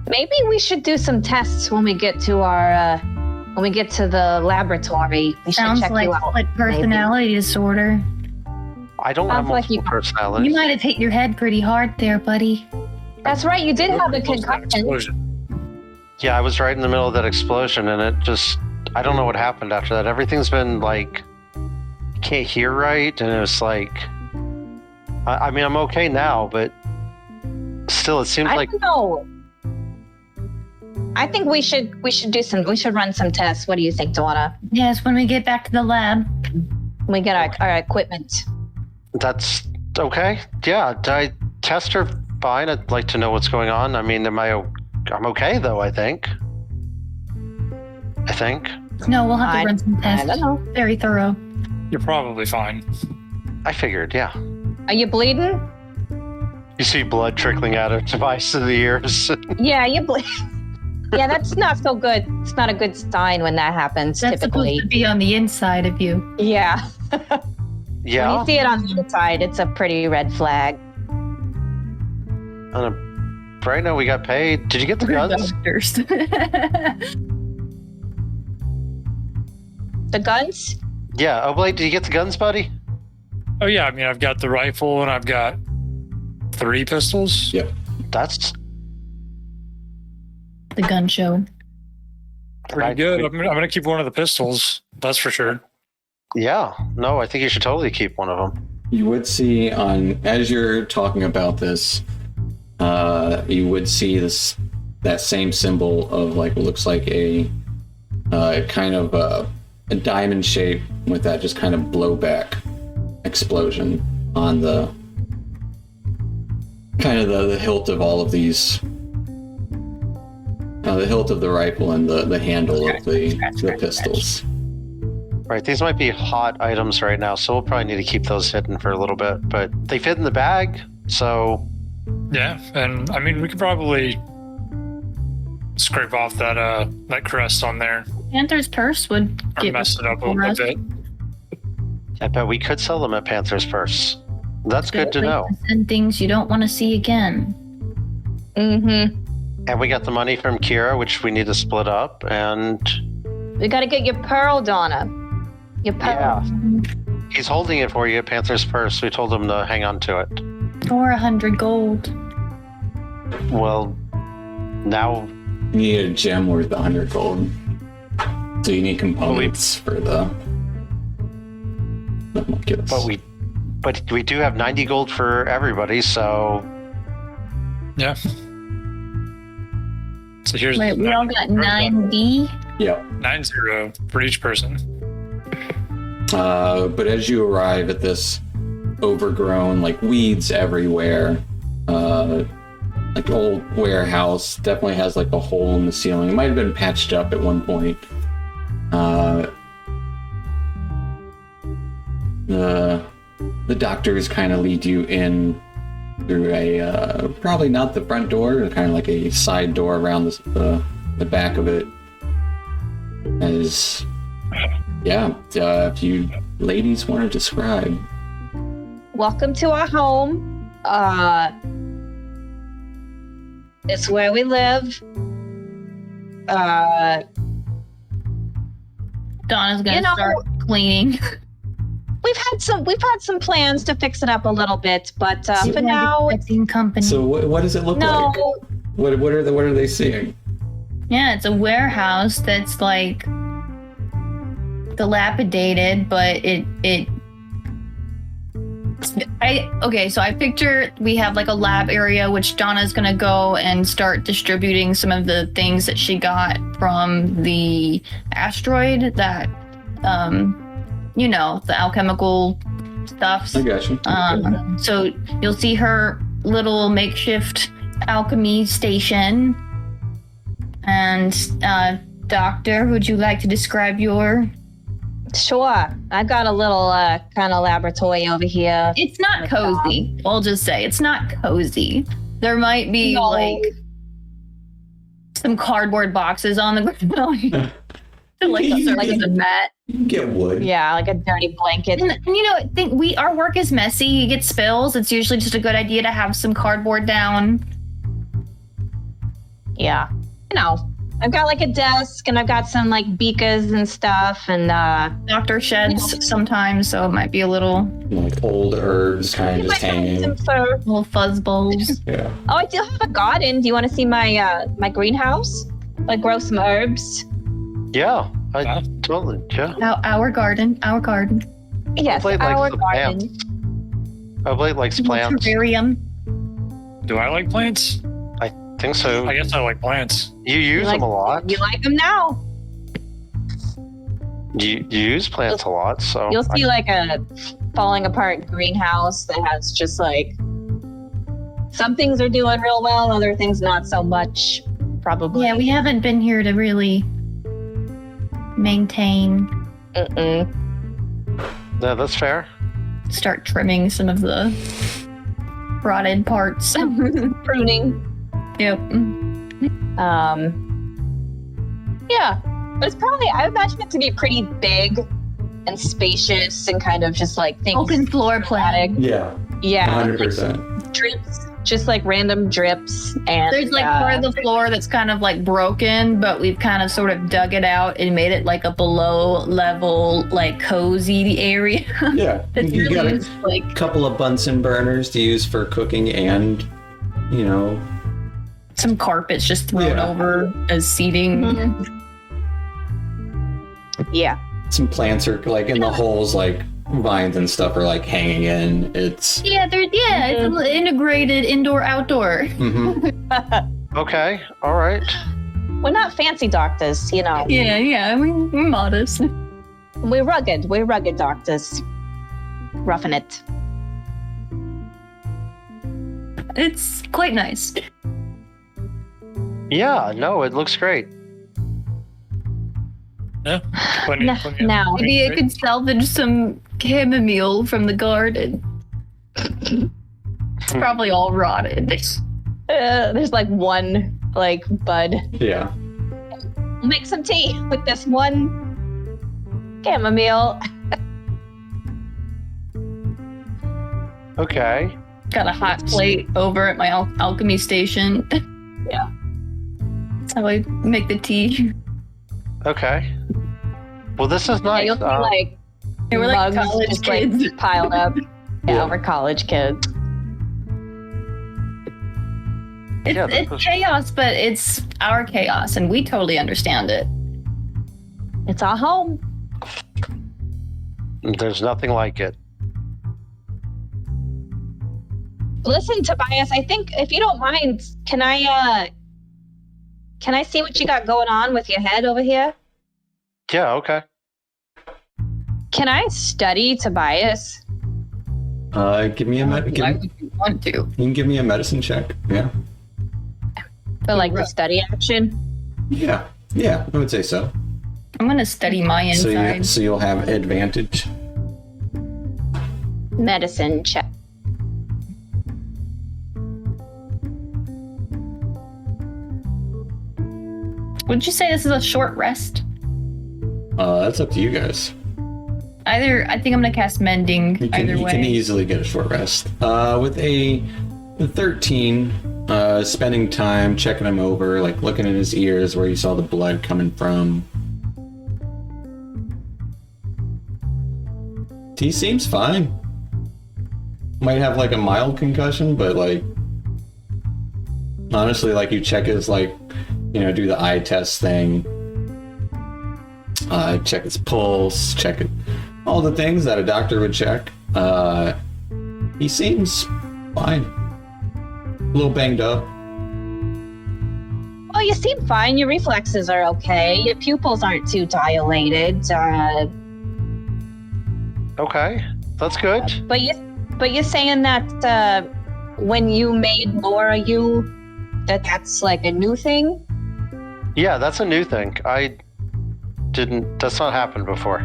Maybe we should do some tests when we get to our the laboratory. We Sounds should check like you out. split personality disorder. I don't Sounds have like multiple personalities. You might have hit your head pretty hard there, buddy. That's right. You did have a Close to that concussion. explosion. Yeah, I was right in the middle of that explosion, and it just, I don't know what happened after that. Everything's been like, you can't hear right, and it was like, I mean, I'm okay now, but still, it seems I like, don't know. I think we should run some tests. What do you think, Donna? Yes, when we get back to the lab. We get our equipment. that's okay. Yeah, I test her fine. I'd like to know what's going on. I mean, I'm okay, though, I think. No, we'll have to run some I tests. don't know. Very thorough. You're probably fine. I figured, yeah. Are you bleeding? You see blood trickling out of Tobias of the ears. Yeah, you bleed. Yeah, that's not so good. It's not a good sign when that happens. That's typically. supposed to be on the inside of you. Yeah. When Yeah. you see it on the inside, it's a pretty red flag. Right now we got paid. Did you get the guns? Doctors. The guns? Yeah. Oblate, did you get the guns, buddy? Oh yeah, I mean I've got the rifle and I've got 3 pistols. Yep. That's The gun show. Pretty good. I'm gonna keep one of the pistols. That's for sure. yeah. No, I think you should totally keep one of them. You would see as you're talking about this, you would see that same symbol of like what looks like a kind of a diamond shape with that just kind of blowback explosion on the kind of the hilt of all of these. The hilt of the rifle and the handle of the pistols. Right. These might be hot items right now, so we'll probably need to keep those hidden for a little bit. But they fit in the bag, so Yeah, and I mean we could probably scrape off that crest on there Panther's purse would or get mess it up for a us. bit. I bet we could sell them at Panther's Purse. That's good to know. And things you don't want to see again. Mm-hmm. And we got the money from Kira, which we need to split up. And We gotta get your pearl, Donna. Your pearl. yeah, he's holding it for you at Panther's Purse. We told him to hang on to it. Or 100 gold. Well, now You need a gem worth 100 gold. So you need components for the homunculus. but we do have 90 gold for everybody, so Yeah. So here's Wait, we all got 9D? Yep. 90 for each person. But as you arrive at this overgrown, like weeds everywhere, like old warehouse, definitely has like a hole in the ceiling. It might have been patched up at one point. The doctors kind of lead you in through a probably not the front door, kind of like a side door around the back of it. As if you ladies want to describe. Welcome to our home. It's where we live. Donna's gonna You know- start cleaning. we've had some plans to fix it up a little bit, but for now, company. So what does it look no. like? What are they seeing? Yeah, it's a warehouse that's like dilapidated, but so I picture we have like a lab area which Donna's gonna go and start distributing some of the things that she got from the asteroid that the alchemical stuff. I got you. So you'll see her little makeshift alchemy station. And Doctor, would you like to describe your? Sure. I've got a little kind of laboratory over here. It's not cozy. I'll just say it's not cozy. There might be like some cardboard boxes on the ground. like a mat. Get wood. Yeah, like a dirty blanket. And our work is messy. You get spills. It's usually just a good idea to have some cardboard down. Yeah. I've got like a desk and I've got some like beakers and stuff and Doctor sheds sometimes, so it might be a little like old herbs kind of just hanging. Little fuzz bowls. Yeah. Oh, I do have a garden. Do you want to see my my greenhouse? Like grow some herbs? Yeah, I totally. Yeah. Our garden. Yes, Blade our likes the garden. plants. Blade likes plants. Terrarium. Do I like plants? I think so. I guess I like plants. You use them a lot. You like them now? You use plants a lot, so You'll see like a falling apart greenhouse that has just like some things are doing real well, other things not so much. Probably. Yeah, we haven't been here to really maintain. No, that's fair. Start trimming some of the rotted parts. Pruning. Yep. Yeah, but it's probably, I imagine it to be pretty big and spacious and kind of just like things. Open floor plan. Yeah. Yeah. 100%. Drips, just like random drips. And there's like part of the floor that's kind of like broken, but we've kind of sort of dug it out and made it like a below level, like cozy area. Yeah. That's You got really a like couple of Bunsen burners to use for cooking and, some carpets just thrown over as seating. Yeah. some plants are like in the holes, like vines and stuff are like hanging in. It's it's an integrated indoor-outdoor. Okay, all right. We're not fancy doctors, Yeah, we're modest. We're rugged doctors. Roughing it. It's quite nice. Yeah, no, it looks great. Yeah. Plenty of Now, Maybe I could salvage some chamomile from the garden. It's probably all rotted. there's like one like bud. yeah. We'll make some tea with this one chamomile. Okay. Got a hot plate over at my alchemy station. Yeah. That's how I make the tea. Okay. Well, this is nice. You'll see like We're like mugs college just kids. like piled up. Yeah, we're college kids. It's chaos, but it's our chaos, and we totally understand it. It's our home. There's nothing like it. Listen, Tobias, I think if you don't mind, can I see what you got going on with your head over here? Yeah, okay. Can I study Tobias? Give me a Why would you want to? You can give me a medicine check. Yeah. For like the study action? Yeah. Yeah, I would say so. I'm gonna study my inside. So you'll have advantage. Medicine check. Would you say this is a short rest? That's up to you guys. I think I'm gonna cast mending You can way. easily get a short rest. With a 13, spending time checking him over, like looking in his ears where you saw the blood coming from. He seems fine. Might have like a mild concussion, but like honestly, like you check his like, you know, do the eye test thing, check his pulse, check it, all the things that a doctor would check. He seems fine. A little banged up. Well, you seem fine. Your reflexes are okay. Your pupils aren't too dilated. Okay, that's good. But you're saying that when you made Laura, that's like a new thing? Yeah, that's a new thing. That's not happened before.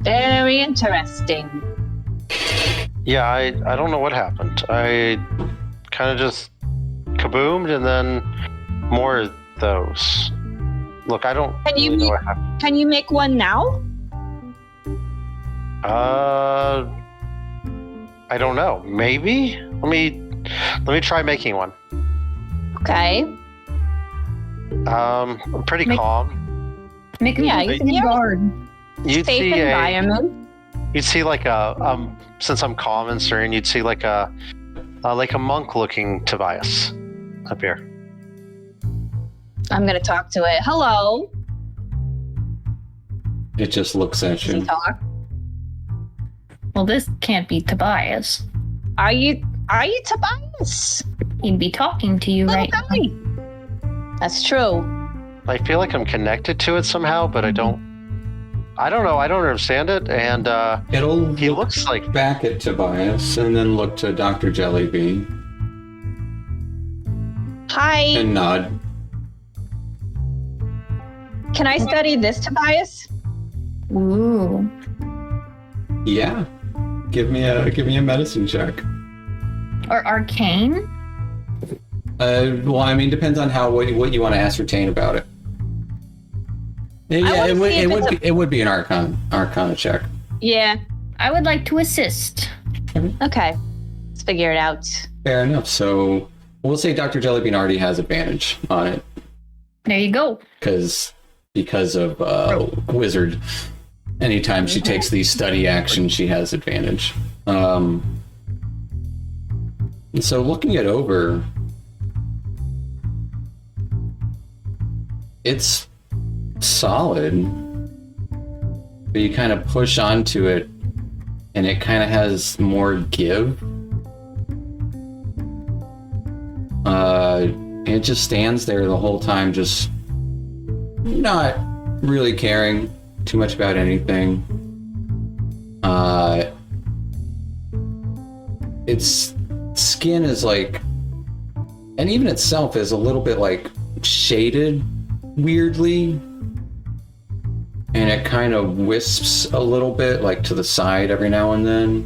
Very interesting. Yeah, I don't know what happened. I kind of just kaboomed and then more of those. Look, I don't really know what happened. Can you make one now? I don't know. Maybe? Let me try making one. Okay. I'm pretty calm. Make Yeah, you can guard. You'd Safe see environment. You'd see like a since I'm calm and serene, you'd see like a monk-looking Tobias up here. I'm gonna talk to it. Hello. It just looks at Does he you. talk? Well, this can't be Tobias. Are you Tobias? He'd be talking to you right now. Hi. That's true. I feel like I'm connected to it somehow, but I don't know. I don't understand it, and he looks like back at Tobias and then look to Dr. Jellybean Hi. and nod. Can I study this, Tobias? Ooh. Yeah. Give me a medicine check. Or arcane? Well, I mean, depends on what you want to ascertain about it. Yeah, it would be an arcana check. Yeah. I would like to assist. Okay. Let's figure it out. Fair enough. So we'll say Dr. Jellybean already has advantage on it There you go. because of wizard. Anytime she takes these study actions, she has advantage. And so looking it over, it's solid, but you kind of push onto it and it kind of has more give. It just stands there the whole time, just not really caring too much about anything. Its skin is like, and even itself is a little bit like shaded weirdly, and it kind of wisps a little bit like to the side every now and then.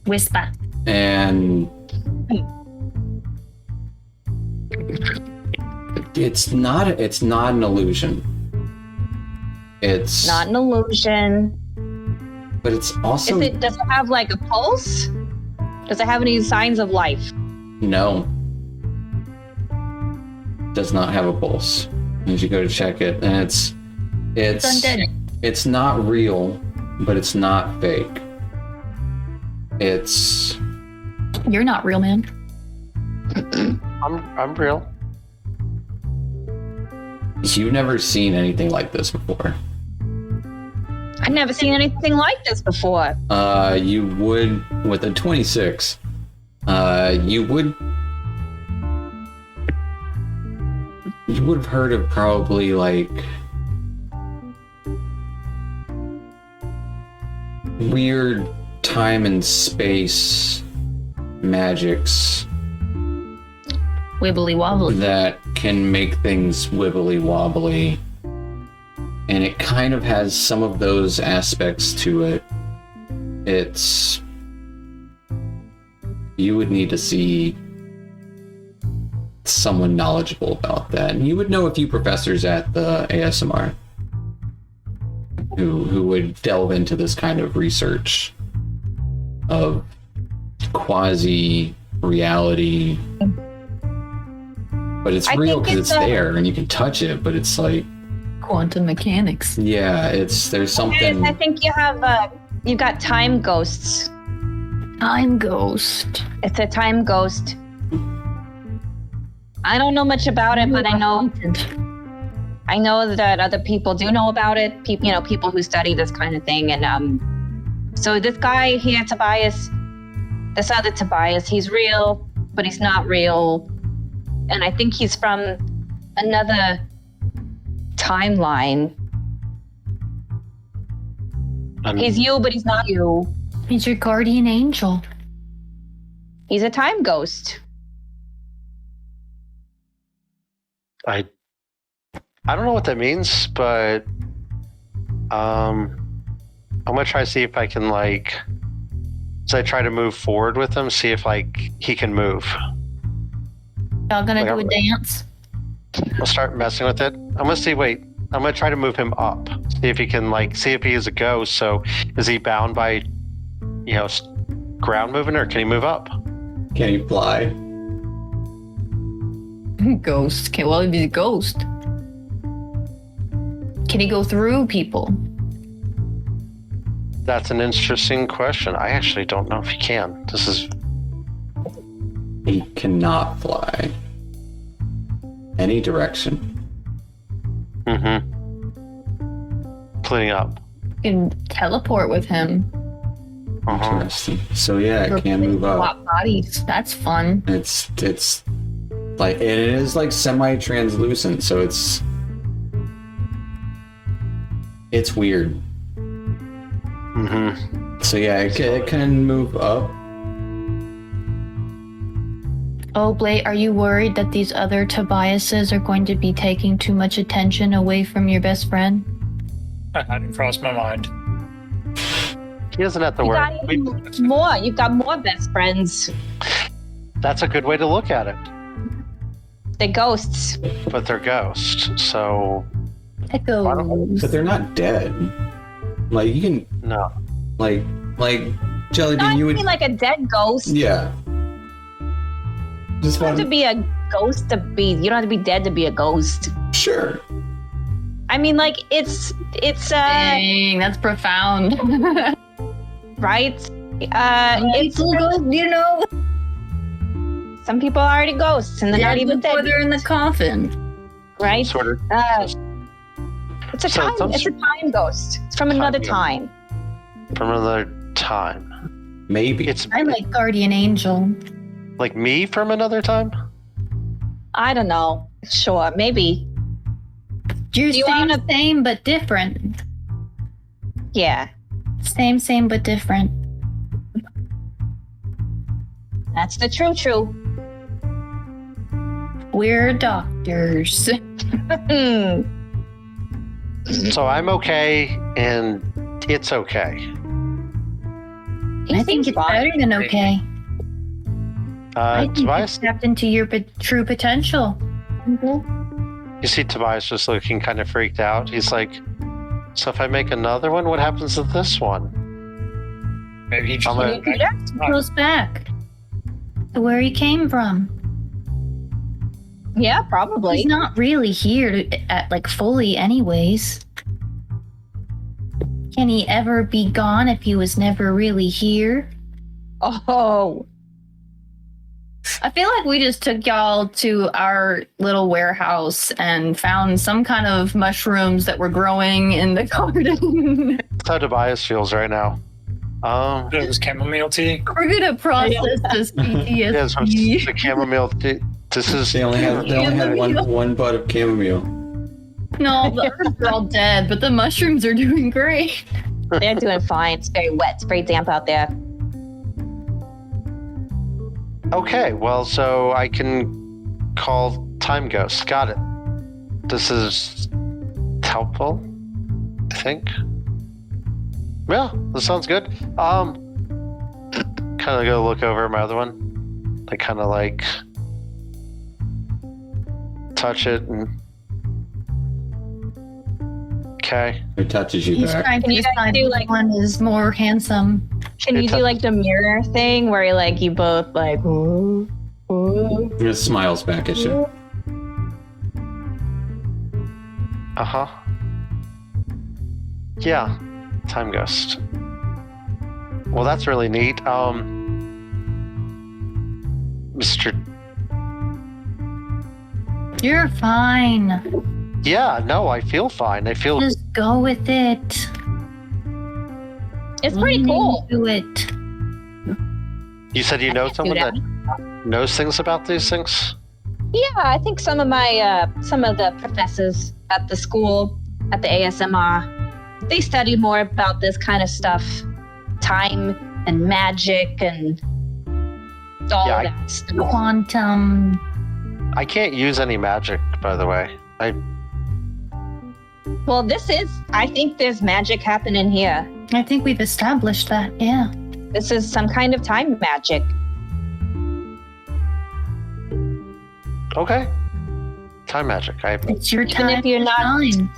Whisper. And it's not an illusion. It's Not an illusion. but it's also Does it have like a pulse? Does it have any signs of life? no. Does not have a pulse. As you go to check it, and it's undead. it's not real, but it's not fake. It's You're not real, man. I'm real. you've never seen anything like this before. I've never seen anything like this before. You would, with a 26, you would have heard of probably like weird time and space magics Wibbly wobbly. that can make things wibbly wobbly, and it kind of has some of those aspects to it. It's, you would need to see someone knowledgeable about that, and you would know a few professors at the ASMR who would delve into this kind of research of quasi reality. But it's I real think because it's it's there and you can touch it, but it's like Quantum mechanics. Yeah, there's something. I think you got time ghosts. Time ghost. It's a time ghost. I don't know much about it, but I know that other people do know about it. People who study this kind of thing. And so this guy here, Tobias, this other Tobias, he's real, but he's not real. And I think he's from another timeline. He's you, but he's not you. He's your guardian angel. He's a time ghost. I don't know what that means, but I'm gonna try to see if I can as I try to move forward with him, see if he can move. Y'all gonna do a dance? I'll start messing with it. I'm gonna try to move him up. See if he can see if he is a ghost. So is he bound by ground movement, or can he move up? Can he fly? Ghost. Okay, well, if he's a ghost. Can he go through people? That's an interesting question. I actually don't know if he can. He cannot fly. Any direction. Mm-hmm. Including up. You can teleport with him. Uh-huh. Interesting. So yeah, it can move up. Swap bodies. That's fun. It's it is semi-translucent, so it's weird. Mm-hmm. So yeah, it can move up. Oblate, are you worried that these other Tobiases are going to be taking too much attention away from your best friend? That hadn't crossed my mind. He doesn't have to worry. You've got more best friends. That's a good way to look at it. They're ghosts. But they're ghosts, so... Echoes. But they're not dead. You can... No. Jelly Bean, you would... mean like a dead ghost. Yeah. You don't have to be a ghost to be... You don't have to be dead to be a ghost. Sure. I mean, it's Dang, that's profound. right? It's ghost, some people are already ghosts and they're not even dead. They're in the coffin. Right? Sort of. It's a time ghost. It's from another time. From another time. Maybe. I like guardian angel. Like me from another time? I don't know. Sure, maybe. You're same but different. Yeah. Same but different. That's the true. We're doctors. So I'm okay, and it's okay. I think it's better than okay. I think Tobias? you tapped into your true potential. You see Tobias just looking kind of freaked out. He's like, so if I make another one, what happens to this one? Maybe he just Goes back to where he came from. Yeah, probably. He's not really here fully anyways. Can he ever be gone if he was never really here? Oh. I feel like we just took y'all to our little warehouse and found some kind of mushrooms that were growing in the garden. That's how Tobias feels right now. It was chamomile tea. We're gonna process this PTSD. Yeah, so it's the chamomile tea. They only have one bud of chamomile. No, the herbs are all dead, but the mushrooms are doing great. They're doing fine. It's very wet. It's very damp out there. Okay, well, so I can call Time Ghost. Got it. This is helpful, I think. Yeah, this sounds good. Kind of go look over my other one. I kind of touch it and... Okay. It touches you He's back. trying to you guys decide do, which one is more handsome. Can you do the mirror thing where you both ooh, ooh. It smiles back at you. Uh-huh. Yeah, time ghost. Well, that's really neat. Mr. You're fine. Yeah, no, I feel fine. I feel. Just go with it. It's pretty cool. Do it. You said you know someone that knows things about these things? Yeah, I think some of the professors at the school, at the ASMR, they study more about this kind of stuff. Time and magic and all that stuff. Quantum. I can't use any magic, by the way. Well, I think there's magic happening here. I think we've established that, yeah. This is some kind of time magic. Okay. Time magic. It's your Even time. if you're not, time.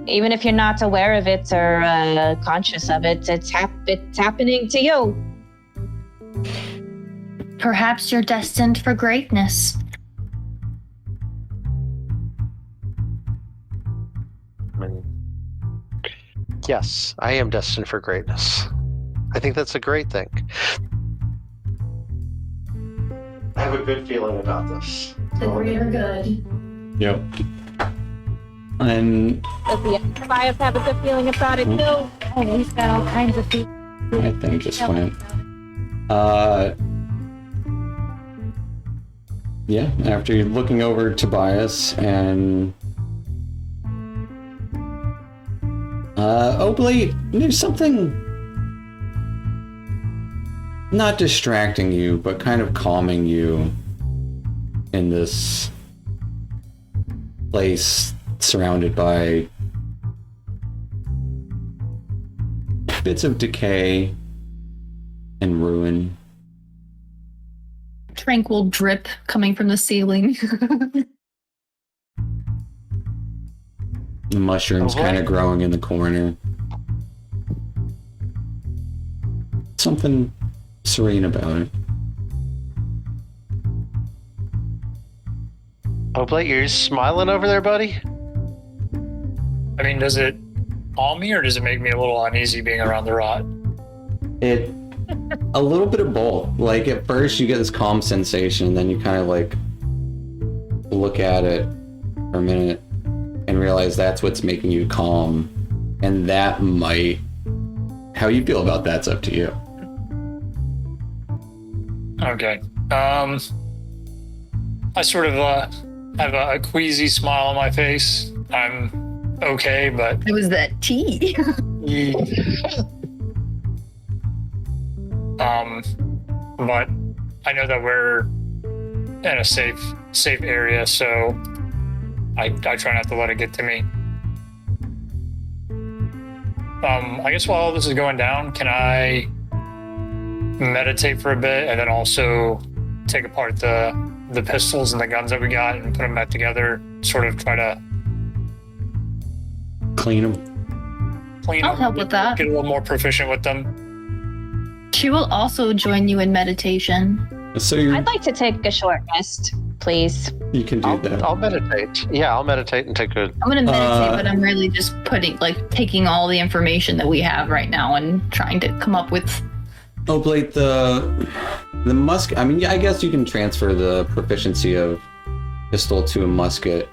even if you're not aware of it or conscious of it, it's happening to you. Perhaps you're destined for greatness. Yes, I am destined for greatness. I think that's a great thing. I have a good feeling about this. The greater good. Yep. And Does the other bias have a good feeling about it too? Oh, he's got all kinds of feelings. my thing just went. Yeah, after you're looking over Tobias and Oblate, there's something not distracting you, but kind of calming you in this place surrounded by bits of decay and ruin. Tranquil drip coming from the ceiling. The mushrooms Oh, boy. kind of growing in the corner. Something serene about it. Oblate, you're smiling over there, buddy? I mean, does it calm me or does it make me a little uneasy being around the rot? It a little bit of both. Like at first you get this calm sensation, and then you kind of like look at it for a minute and realize that's what's making you calm, and that might, how you feel about that's up to you. Okay. I sort of have a queasy smile on my face. I'm okay, but It was that tea. but I know that we're in a safe area, so I try not to let it get to me. I guess while all this is going down, can I meditate for a bit and then also take apart the pistols and the guns that we got and put them back together, sort of try to Clean them. clean I'll them, help with that. get a little more proficient with them. She will also join you in meditation. So you I'd like to take a short rest, please. you can do that. I'll meditate. Yeah, I'll meditate and take a... I'm gonna meditate, but I'm really just taking all the information that we have right now and trying to come up with. Oblate, the musket. I mean, yeah, I guess you can transfer the proficiency of pistol to a musket.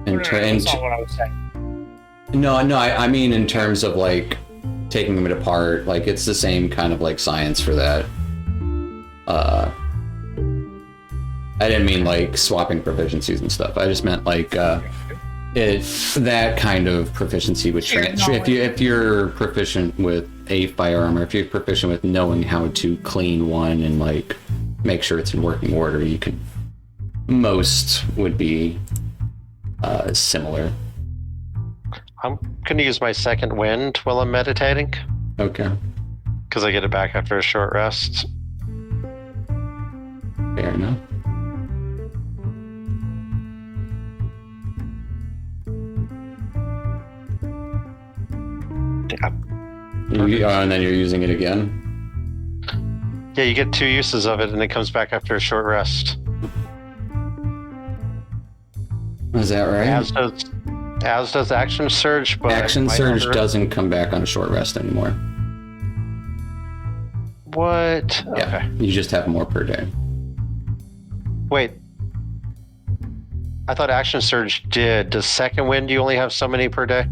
That's not what I was saying. No, I mean in terms of like taking them apart, like it's the same kind of like science for that. I didn't mean like swapping proficiencies and stuff. I just meant like it's that kind of proficiency which if you're proficient with a firearm, or if you're proficient with knowing how to clean one and like make sure it's in working order, you can, most would be similar. I'm going to use my second wind while I'm meditating, Okay, because I get it back after a short rest. fair enough. And then you're using it again. Yeah, you get 2 uses of it, and it comes back after a short rest. Is that right? Yeah, so As does action surge, but Action my surge other- doesn't come back on a short rest anymore. What? Yeah, Okay. you just have more per day. Wait. I thought action surge did. Does second wind you only have so many per day?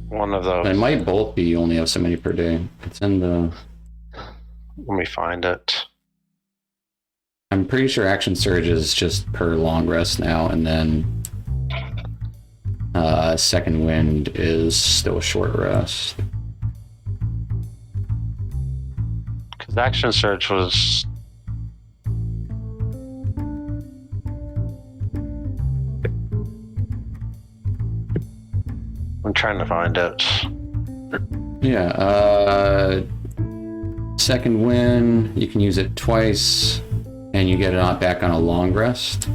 One of those. It might both be you only have so many per day. It's in the. Let me find it. I'm pretty sure action surge is just per long rest now, and then second wind is still a short rest. Because action surge was. I'm trying to find it. Yeah, second wind, you can use it twice, and you get it back on a long rest.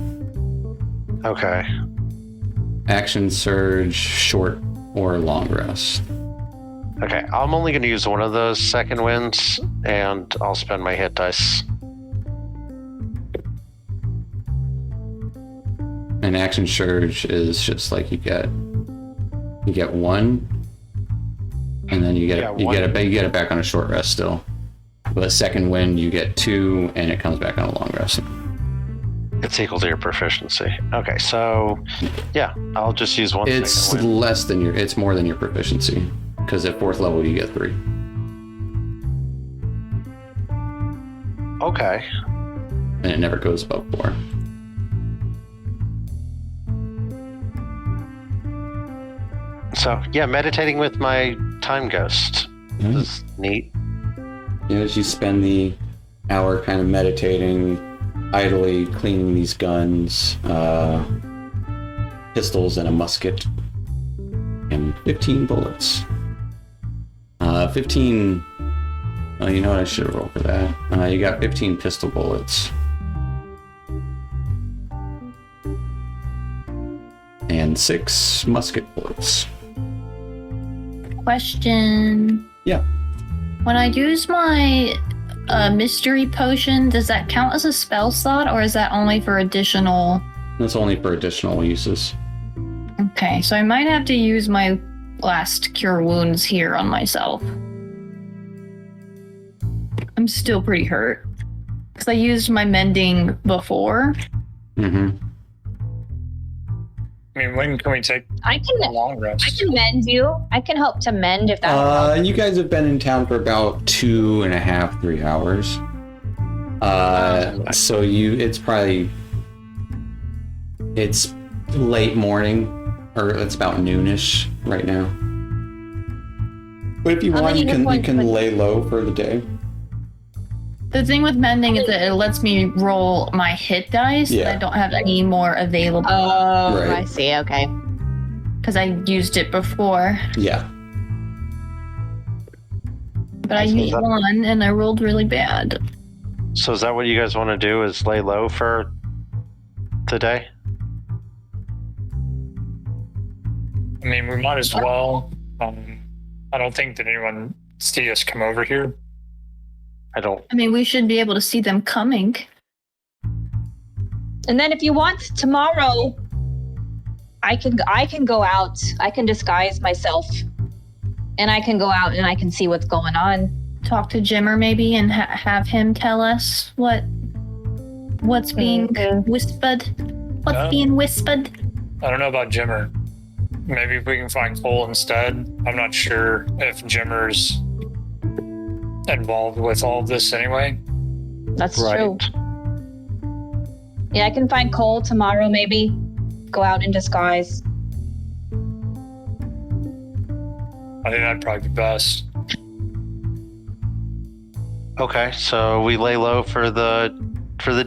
Okay. Action surge, short or long rest. Okay, I'm only going to use one of those second winds, and I'll spend my hit dice. And action surge is just like you get one, and then you get Yeah, you one. get it back on a short rest still. With a second wind, you get two, and it comes back on a long rest. It's equal to your proficiency. Okay, so yeah, I'll just use one It's second wind. less than it's more than your proficiency, because at 4th level you get 3. Okay. And it never goes above 4. So yeah, meditating with my time ghost is neat. You know, as you spend the hour kind of meditating, idly cleaning these guns, pistols and a musket, and 15 bullets. 15. Oh, you know what? I should have rolled for that. You got 15 pistol bullets. And 6 musket bullets. Question. Yeah. When I use my mystery potion, does that count as a spell slot, or is that only for additional? That's only for additional uses. Okay, so I might have to use my last cure wounds here on myself. I'm still pretty hurt because I used my mending before. Mm-hmm. I mean, when can we take I a can long rest? I can mend you. I can help to mend if that will help. You guys have been in town for about 2.5, 3 hours. So it's late morning, or it's about noonish right now. But if you How want, many you hit can points would- lay low for the day. The thing with mending is that it lets me roll my hit dice, and Yeah. I don't have any more available Oh, Right. I see. Okay. because I used it before. Yeah. But I used one, and I rolled really bad. So is that what you guys want to do? Is lay low for today? I mean, we might as well. I don't think that anyone see us come over here. I don't. I mean, we should be able to see them coming. And then if you want tomorrow, I can go out. I can disguise myself, and I can go out and I can see what's going on. Talk to Jimmer maybe and have him tell us what's being whispered. What's being whispered? I don't know about Jimmer. Maybe if we can find Cole instead. I'm not sure if Jimmer's involved with all of this anyway. That's Right. true. Yeah, I can find Cole tomorrow. Maybe go out in disguise. I think that'd probably be best. Okay, so we lay low for the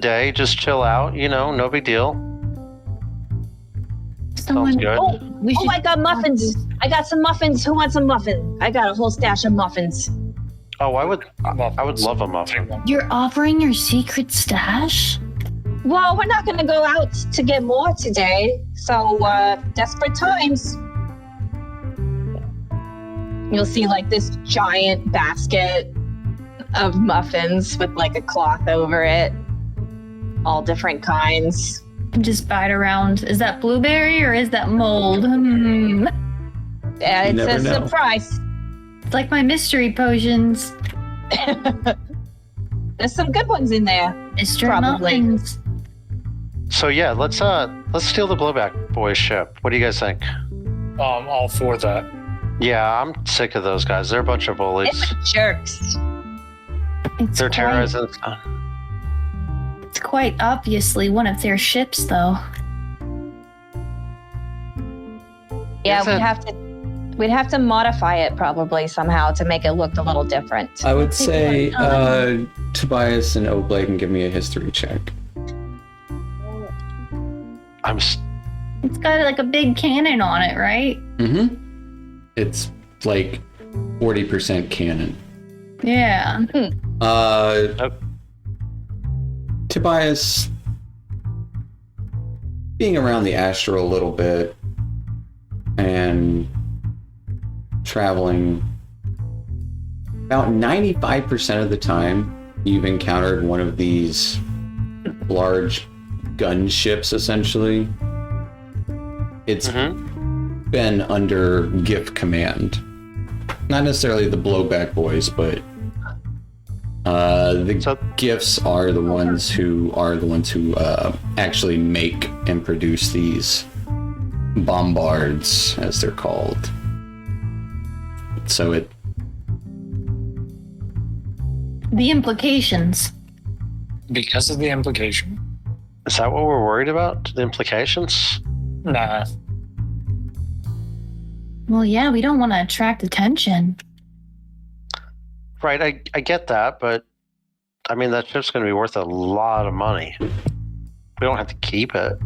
day. Just chill out. No big deal. Sounds good. Oh, We should I got muffins. I got some muffins. Who wants some muffins? I got a whole stash of muffins. Oh, I would love a muffin. You're offering your secret stash? Well, we're not going to go out to get more today. So, desperate times. You'll see like this giant basket of muffins with like a cloth over it. All different kinds. Just bite around. Is that blueberry or is that mold? Yeah, it's never a know. surprise. It's like my mystery potions. There's some good ones in there. Mystery Probably. muffins. So yeah, let's steal the Blowback Boys ship. What do you guys think? All for that. Yeah, I'm sick of those guys. They're a bunch of bullies. It's jerks. They're terrorizing. It's quite obviously one of their ships, though. Yeah, Is it- we'd have to modify it probably somehow to make it look a little different. I would say Take Tobias and Oblate can give me a history check. It's got like a big cannon on it, right? Mm-hmm. It's like 40% canon. Yeah. Tobias, being around the Astral a little bit and traveling, about 95% of the time you've encountered one of these large gunships, essentially. It's been under GIF command. Not necessarily the Blowback Boys, but the GIFs are the ones who actually make and produce these bombards, as they're called. So The implications. Because of the implication. Is that what we're worried about? The implications? Nah. Well, yeah, we don't want to attract attention. Right, I get that, but I mean that ship's going to be worth a lot of money. We don't have to keep it.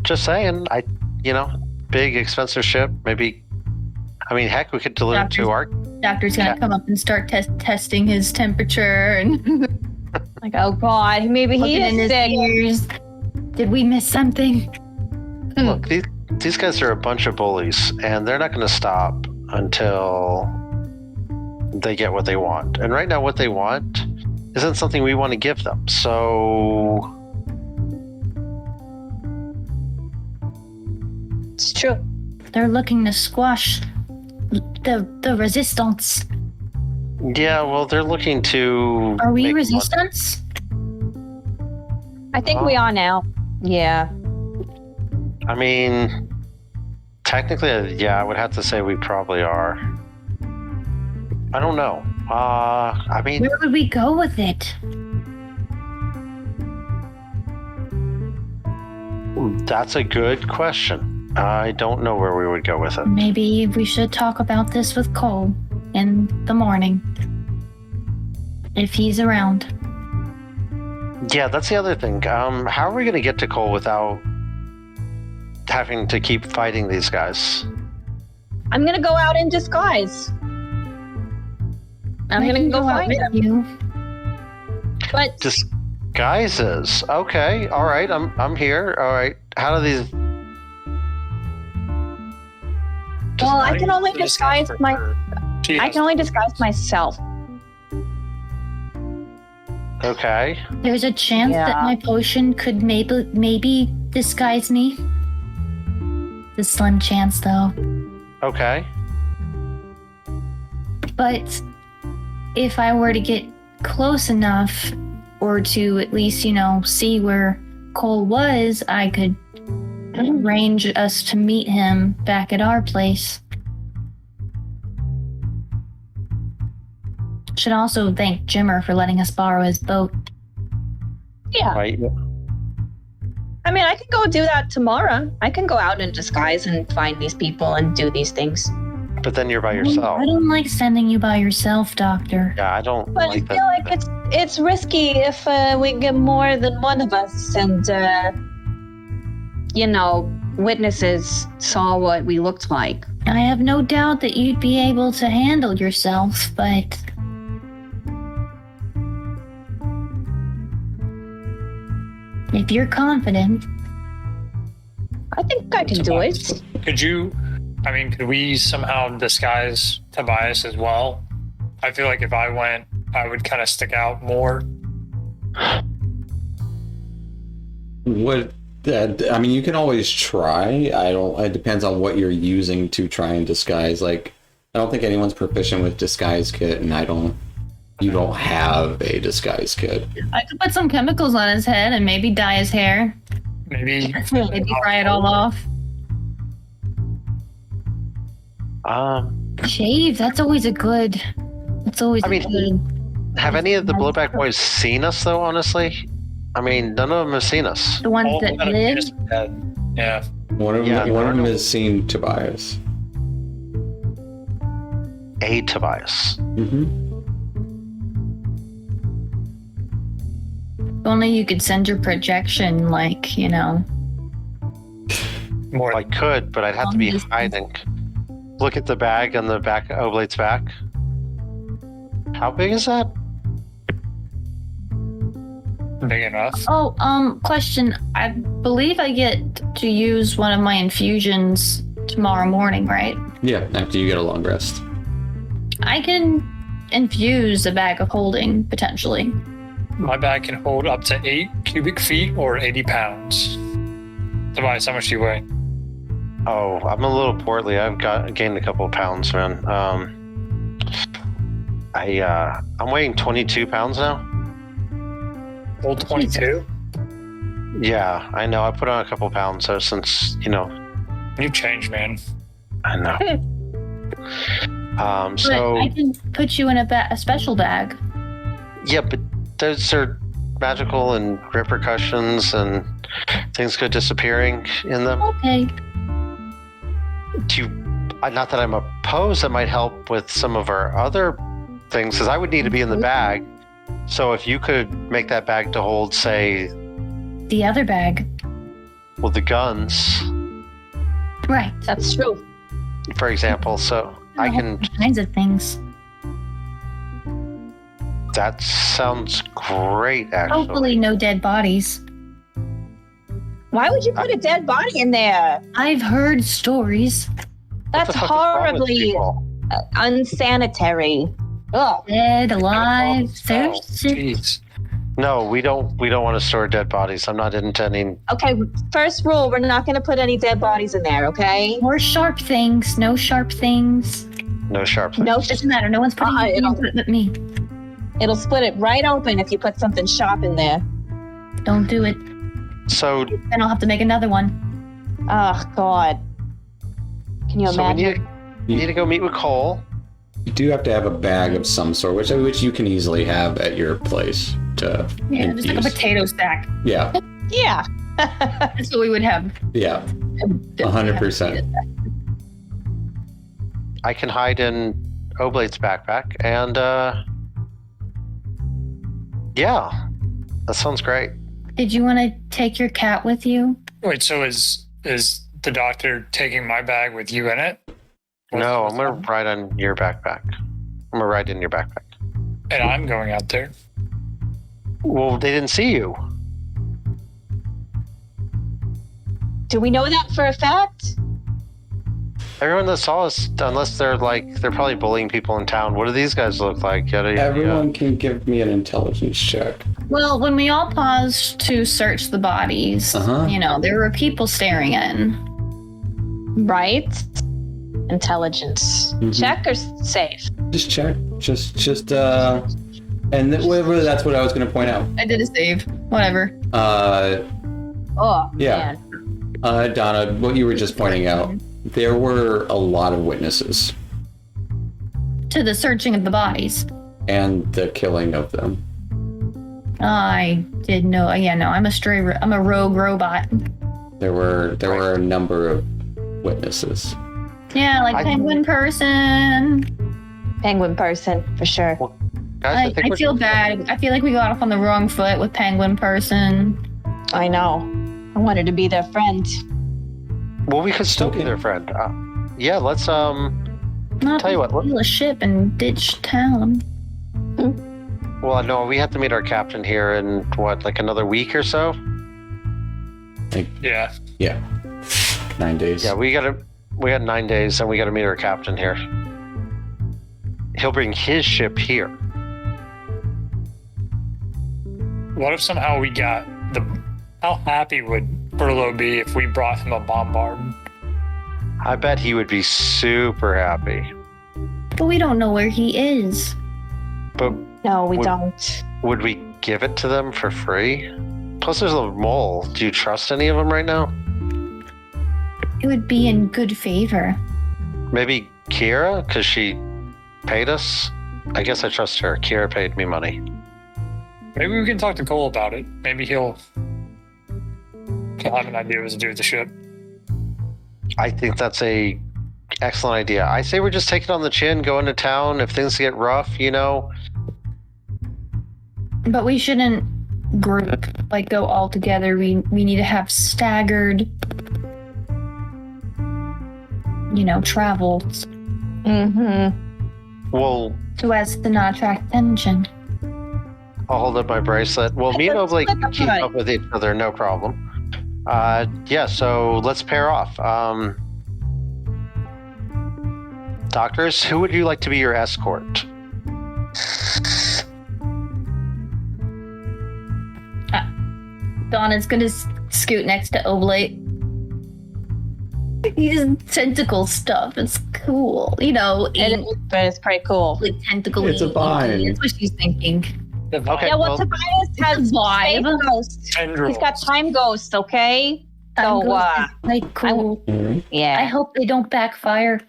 Just saying, big expensive ship. Maybe, I mean, heck, we could deliver it to our. Doctor's gonna come up and start testing his temperature and Like, oh god, maybe he looking in is his sick. ears. Did we miss something? Look, these guys are a bunch of bullies, and they're not going to stop until they get what they want. And right now, what they want isn't something we want to give them. So, It's true. They're looking to squash the resistance. yeah, well, they're looking to. Are we make resistance? I think we are now. Yeah. I mean, technically, yeah, I would have to say we probably are. I don't know. I mean, Where would we go with it? that's a good question. I don't know where we would go with it. Maybe we should talk about this with Cole in the morning. If he's around. Yeah, that's the other thing. How are we going to get to Cole without having to keep fighting these guys? I'm gonna go out in disguise. I'm I gonna can go out find with him. you. But Disguises. Okay, all right. I'm here. All right. How do these? well, I can only Just disguise for my. her. She I has can only disguise myself. Okay. There's a chance that Yeah. my potion could maybe disguise me. The slim chance, though. Okay. But if I were to get close enough, or to at least, see where Cole was, I could arrange us to meet him back at our place. Should also thank Jimmer for letting us borrow his boat. Yeah. Right. I mean, I can go do that tomorrow. I can go out in disguise and find these people and do these things. But then you're by yourself. I don't like sending you by yourself, Doctor. Yeah, I don't But like I feel that. like it's risky if we get more than one of us and witnesses saw what we looked like. I have no doubt that you'd be able to handle yourself, but if you're confident, I think I can do it. could we somehow disguise Tobias as well? I feel like if I went I would kind of stick out more. What? I mean, you can always try. It depends on what you're using to try and disguise. Like, I don't think anyone's proficient with disguise kit, and you don't have a disguise kit. I could put some chemicals on his head and maybe dye his hair. Maybe Maybe fry it all off. Shave. That's always a good. It's always. Good. Have any of the Blowback Boys seen us though? Honestly, I mean, none of them have seen us. The ones all that of them live. just dead. Yeah. One of them has seen Tobias. A Tobias. Mm-hmm. If only you could send your projection, like, you know. More I could, but I'd have to be hiding. Look at the bag on the back, Oblate's back. How big is that? big enough. Oh, question. I believe I get to use one of my infusions tomorrow morning, right? Yeah, after you get a long rest. I can infuse a bag of holding, potentially. My bag can hold up to 8 cubic feet or 80 pounds. Tobias, how much do you weigh? Oh, I'm a little portly. I've gained a couple of pounds, man. I'm weighing 22 pounds now. Hold 22? Yeah, I know. I put on a couple of pounds though, since You changed, man. I know. But I can put you in a special bag. Yeah, but those are magical and repercussions and things go disappearing in them. Okay. Not that I'm opposed, that might help with some of our other things, because I would need to be in the bag. So if you could make that bag to hold, say, The other bag. well, the guns, Right. That's true. for example, so I can. All kinds of things. That sounds great, actually. Hopefully no dead bodies. Why would you put a dead body in there? I've heard stories. What That's the fuck is wrong with horribly people? unsanitary. Ugh. Dead, alive, Oh, thirsty. jeez. No, we don't want to store dead bodies. I'm not intending. Okay, first rule, we're not going to put any dead bodies in there, okay? Or sharp things. No sharp things. No sharp. No, Doesn't matter. No one's putting anything it'll- into it but me. it'll split it right open if you put something sharp in there. Don't do it. So, Then I'll have to make another one. Oh, God. Can you so we imagine? need to go meet with Cole. You do have to have a bag of some sort, which you can easily have at your place to Yeah, just like a infuse. potato stack. Yeah, Yeah. That's what we would have. yeah, 100%. I can hide in Oblate's backpack, and yeah, that sounds great. Did you want to take your cat with you? Wait, so is the doctor taking my bag with you in it? No, I'm gonna ride on your backpack. I'm gonna ride in your backpack. And I'm going out there. Well, they didn't see you. Do we know that for a fact? Everyone that saw us, unless they're probably bullying people in town. What do these guys look like? Yada, yada, Everyone can give me an intelligence check. Well, when we all paused to search the bodies, there were people staring in. Right? Intelligence. Mhm. Check or safe? Just check. Just and whatever. That's what I was going to point out. I did a save. Whatever. Oh, Yeah. man. Donna, what you were just pointing out, there were a lot of witnesses To the searching of the bodies. and the killing of them. I did know. Yeah, no, I'm a rogue robot. There were a number of witnesses. Yeah, like penguin person. Penguin person, for sure. Guys, I feel bad. I feel like we got off on the wrong foot with penguin person. I know. I wanted to be their friend. Well, we could still Okay. be their friend. Yeah, let's Not Tell you what, steal a ship and ditch town. Well, no, we have to meet our captain here in another week or so. Yeah. Yeah, 9 days. Yeah, we got 9 days, and we got to meet our captain here. He'll bring his ship here. What if somehow we got the? How happy would Burlo be if we brought him a bombard? I bet he would be super happy. But we don't know where he is. But No, we Would- don't. would we give it to them for free? Plus, there's a mole. Do you trust any of them right now? It would be in good favor. Maybe Kira, because she paid us? I guess I trust her. Kira paid me money. Maybe we can talk to Cole about it. Maybe he'll have an idea what to do with the ship. I think that's a excellent idea. I say we just take it on the chin, go into town. If things get rough, you know. But we shouldn't group, like go all together. We need to have staggered, travels Mm-hmm. Well, so as to not attract attention. I'll hold up my bracelet. Well, me and Let's Oblate split can the keep pie. up with each other, no problem. Yeah, so let's pair off. Doctors, who would you like to be your escort? Donna's gonna scoot next to Oblate. He's tentacle stuff. It's cool. But it's pretty cool. like tentacle. It's a vine. That's what she's thinking. Okay. Yeah, well, well- Tobias has Vibe. Space Ghost. Tendrils. He's got Time Ghost, okay? Time So, goes like cool. I yeah. hope they don't backfire.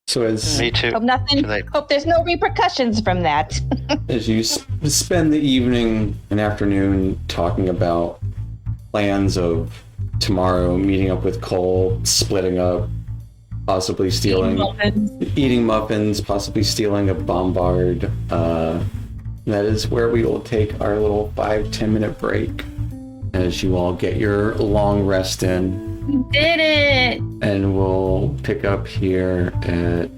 So as Me too. Hope nothing. They- Hope there's no repercussions from that. as you spend the evening and afternoon talking about plans of tomorrow, meeting up with Cole, splitting up, possibly stealing, eating muffins, possibly stealing a bombard. That is where we will take our little 5-10 minute break as you all get your long rest in, We did it! and we'll pick up here at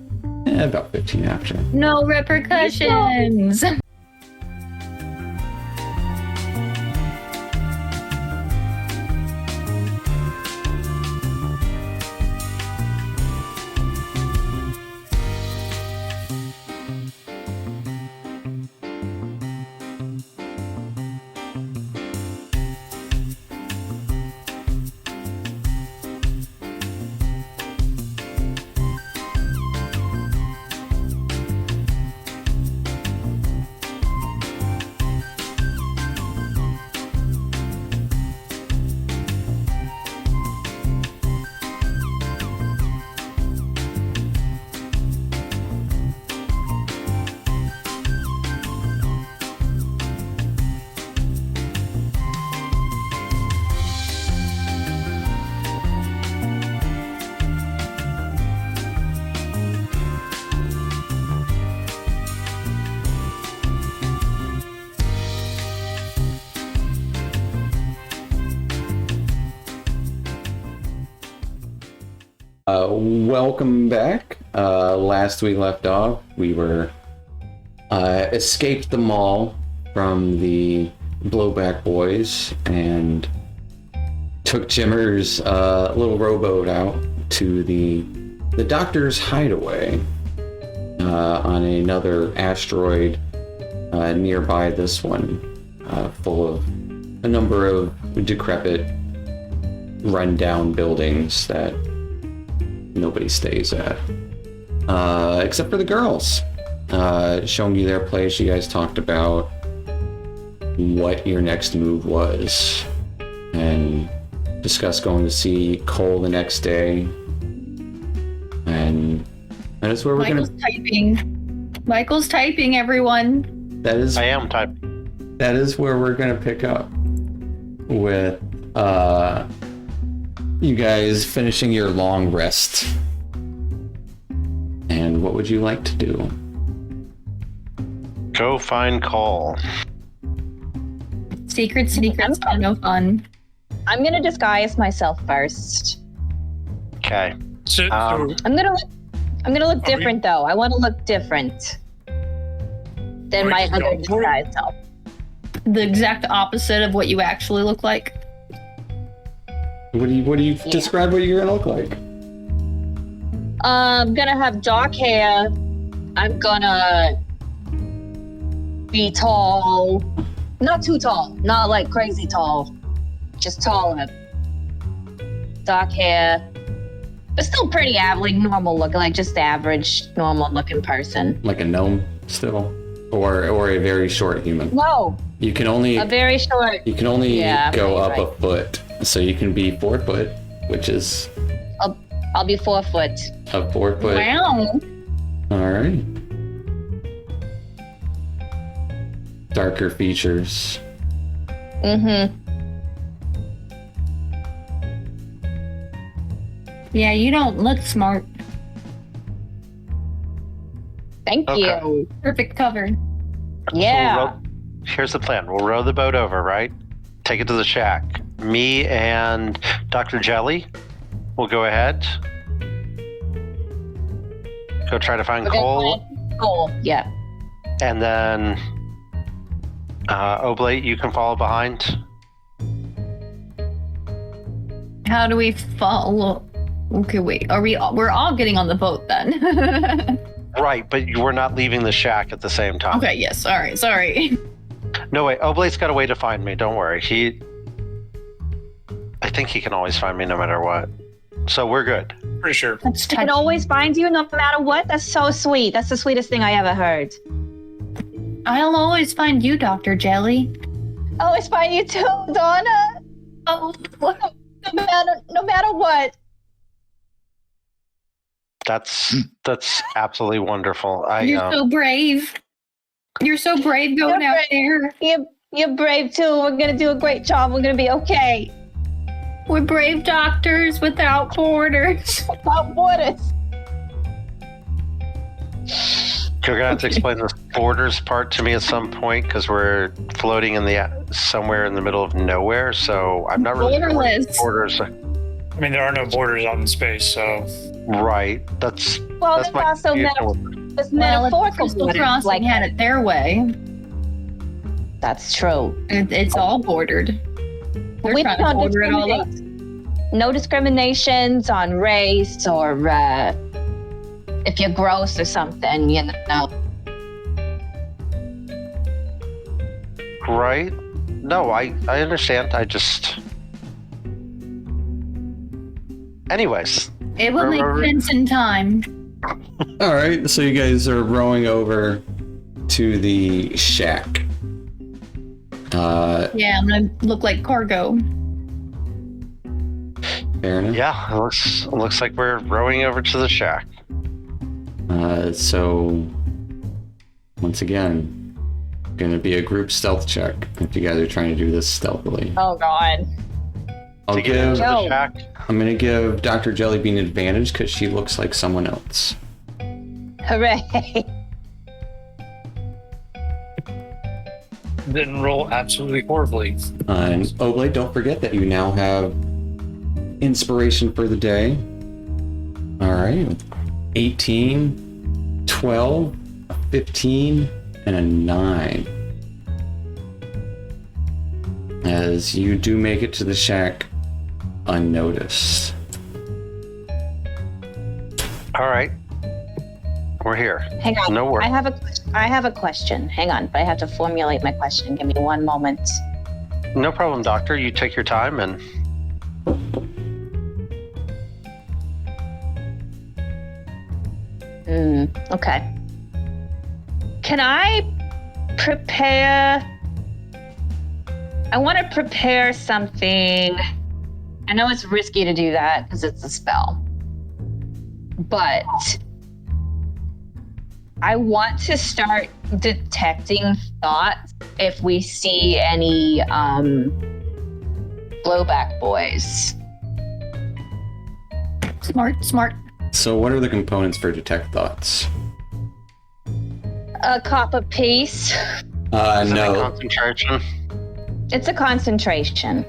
about 15 after. No repercussions. Welcome back. Last we left off, we were escaped the mall from the Blowback Boys and took Jimmer's little rowboat out to the doctor's hideaway on another asteroid nearby this one, full of a number of decrepit, run-down buildings that nobody stays at, except for the girls. Showing you their place, you guys talked about what your next move was, and discussed going to see Cole the next day. And that's where we're Michael's typing, everyone. That is I am typing. that is where we're gonna pick up with you guys finishing your long rest. And what would you like to do? Go find Cole. Secrets, no fun. I'm gonna disguise myself first. Okay. So, Um, I'm gonna look Are we- different though. I want to look different than Are we my just other going for it? disguise self. The exact opposite of what you actually look like. What do you describe what you're gonna look like? I'm gonna have dark hair. I'm gonna be tall. Not too tall. Not like crazy tall. Just taller. Dark hair. But still pretty average, normal looking, like just average, normal looking person. Like a gnome still? Or a very short human? No, You can only a very short. you can only Yeah, go right, up a foot. So you can be 4 foot, which is I'll be 4 foot. a 4 foot. Wow. Alright. Darker features. Mm-hmm. Yeah, you don't look smart. Thank Okay. you. Perfect cover. Yeah. Here's the plan. We'll row the boat over, right? Take it to the shack. Me and Dr. Jelly will go ahead. Go try to find We're gonna Cole. find Cole. Yeah. And then Oblate, you can follow behind. How do we follow? Okay, wait. We're all getting on the boat then? Right, but we're not leaving the shack at the same time. Okay, yes. All right, sorry. No, wait. Oblate's got a way to find me. Don't worry. I think he can always find me no matter what. So we're good. Pretty sure. That's I can always find you no matter what. That's so sweet. That's the sweetest thing I ever heard. I'll always find you, Dr. Jelly. I always find you too, Donna. Oh, No matter what. That's absolutely wonderful. you're so brave. You're so brave going You're out brave. there. You're brave too. We're gonna do a great job. We're gonna be okay. We're brave doctors without borders. Without borders. You're gonna have to explain this borders part to me at some point because we're floating in somewhere in the middle of nowhere. So I'm not really sure what Borderless. borders. I mean, there are no borders out in space, so Right. That's Well, that's there's my also confusion. there's Well, if metaphorical Crystal borders. Crossing Like had it their way, that's true. it's all bordered. They're We trying to don't border it all up. No discriminations on race or if you're gross or something, you know. Right. No, I understand. I just. Anyways, It will make sense in time. Alright, so you guys are rowing over to the shack. Yeah, I'm gonna look like cargo. Fair enough. yeah, it looks like we're rowing over to the shack. So once again, gonna be a group stealth check if you guys are trying to do this stealthily. Oh God. I'll To get into give. the Yo. shack. I'm gonna give Dr. Jellybean advantage because she looks like someone else. Hooray. didn't roll absolutely horribly. And Oblate, don't forget that you now have inspiration for the day. All right. 18, 12, a 15, and a 9. As you do make it to the shack unnoticed. All right, we're here. Hang on. No worries. I have a question. Hang on, but I have to formulate my question. Give me one moment. No problem, Doctor. You take your time and. Okay. Can I prepare? I want to prepare something. I know it's risky to do that because it's a spell. But I want to start detecting thoughts if we see any Blowback Boys. Smart. So what are the components for detect thoughts? A copper piece. Is it a No. concentration? It's a concentration.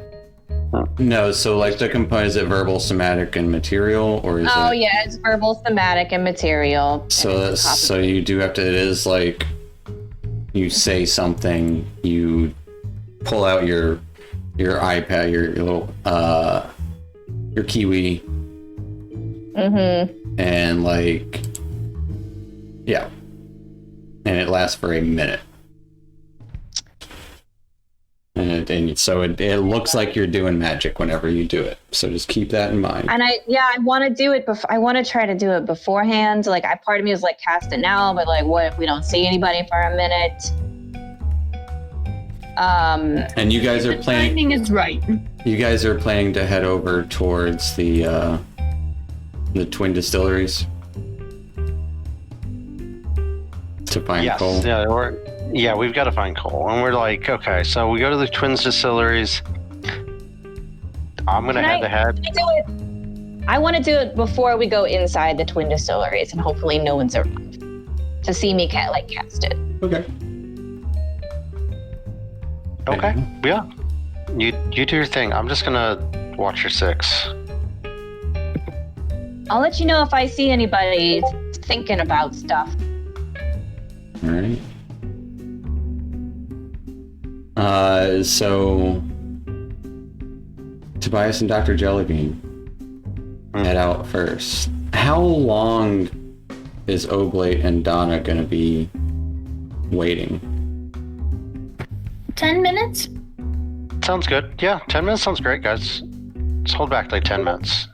No, so like the component, is it verbal, somatic, and material, or is Oh it? yeah, it's verbal, thematic, and material. So And that's, it's a copper so you do have to. It is like you say something, you pull out your iPad, your little your Kiwi, and like yeah, and it lasts for a minute. and so it looks like you're doing magic whenever you do it. So just keep that in mind. And I want to do it I want to try to do it beforehand. Like, part of me is like, cast it now, but like, what if we don't see anybody for a minute? And you guys are planning. Timing is right. You guys are planning to head over towards the twin distilleries to find coal. Yeah, we've got to find coal, and we're like, okay, so we go to the twin distilleries. I'm gonna head ahead. I want to do it before we go inside the twin distilleries, and hopefully no one's around to see me cast it. Okay. Okay. Yeah. You do your thing. I'm just gonna watch your 6. I'll let you know if I see anybody thinking about stuff. All right. So Tobias and Dr. Jellybean head out first. How long is Oblate and Donna gonna be waiting? 10 minutes? Sounds good. Yeah, 10 minutes sounds great, guys. Just hold back like 10 minutes.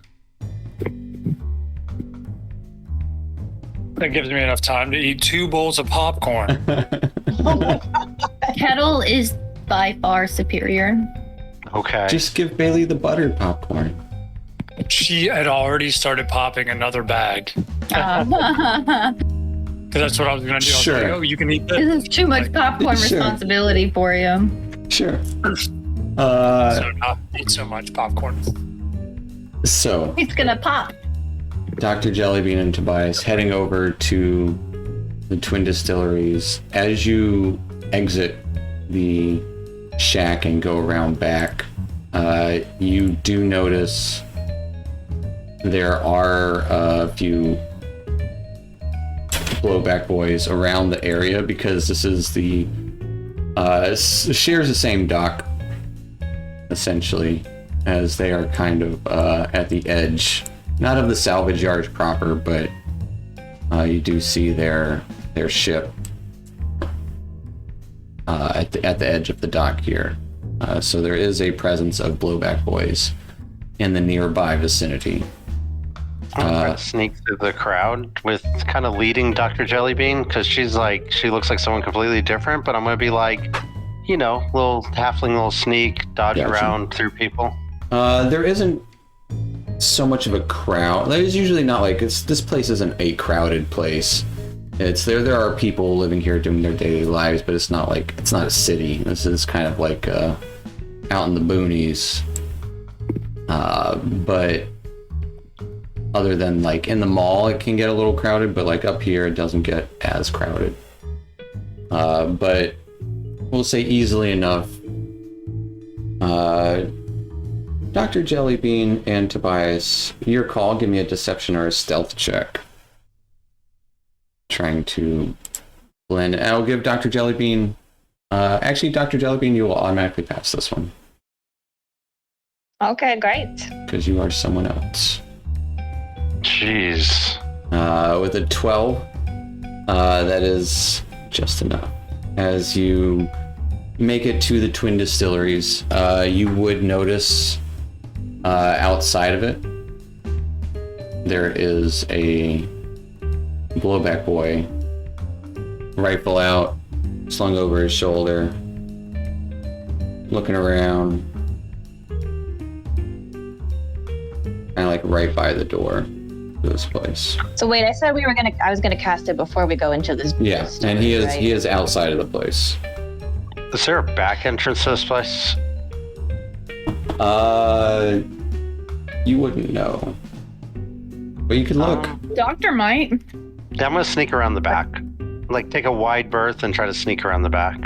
That gives me enough time to eat 2 bowls of popcorn. Kettle is by far superior. Okay. Just give Bailey the buttered popcorn. She had already started popping another bag. Because that's what I was going to do. Sure. I was like, oh, you can eat this. This is too much popcorn Sure. responsibility for you. Sure. So not eat so much popcorn. So It's gonna pop. Dr. Jellybean and Tobias heading over to the twin distilleries. As you exit the shack and go around back, you do notice there are a few Blowback Boys around the area, because this is the shares the same dock essentially, as they are kind of at the edge, not of the salvage yard proper, but you do see their ship at the edge of the dock here. So there is a presence of Blowback Boys in the nearby vicinity. I'm trying to sneak through the crowd with kind of leading Dr. Jellybean, because she looks like someone completely different, but I'm going to be like, little halfling, little sneak, dodge around through people. There isn't so much of a crowd. There's usually not this place isn't a crowded place. There are people living here doing their daily lives, but it's not a city. This is kind of like out in the boonies. But other than in the mall, it can get a little crowded, but up here it doesn't get as crowded. But we'll say easily enough. Dr. Jellybean and Tobias, your call. Give me a deception or a stealth check. Trying to blend. I'll give Dr. Jellybean. Actually, Dr. Jellybean, you will automatically pass this one. Okay, great. Because you are someone else. Jeez. With a 12, that is just enough. As you make it to the twin distilleries, you would notice outside of it, there is a Blowback Boy, rifle out, slung over his shoulder, looking around, kind of right by the door to this place. So wait, I said I was gonna cast it before we go into this. Yeah, and he is outside of the place. Is there a back entrance to this place? You wouldn't know, but you could look. Doctor might. Yeah, I'm gonna sneak around the back. Take a wide berth and try to sneak around the back.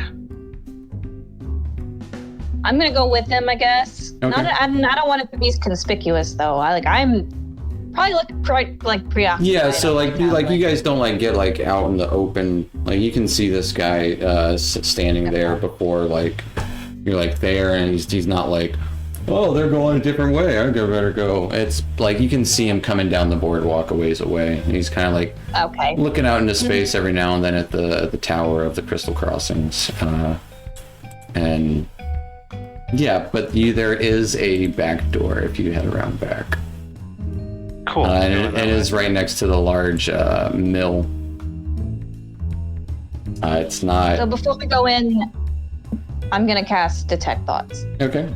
I'm gonna go with him, I guess. Okay. I don't want it to be conspicuous though. I'm probably looking preoccupied. Yeah, so you guys don't get out in the open. You can see this guy standing there before you're there, and he's not oh, they're going a different way, I better go. It's you can see him coming down the boardwalk a ways away. He's kind of okay, looking out into space every now and then at the tower of the Crystal Crossings, and Yeah, but there is a back door if you head around back. Cool. And it is right next to the large mill. It's not... So before we go in, I'm gonna cast Detect Thoughts. Okay.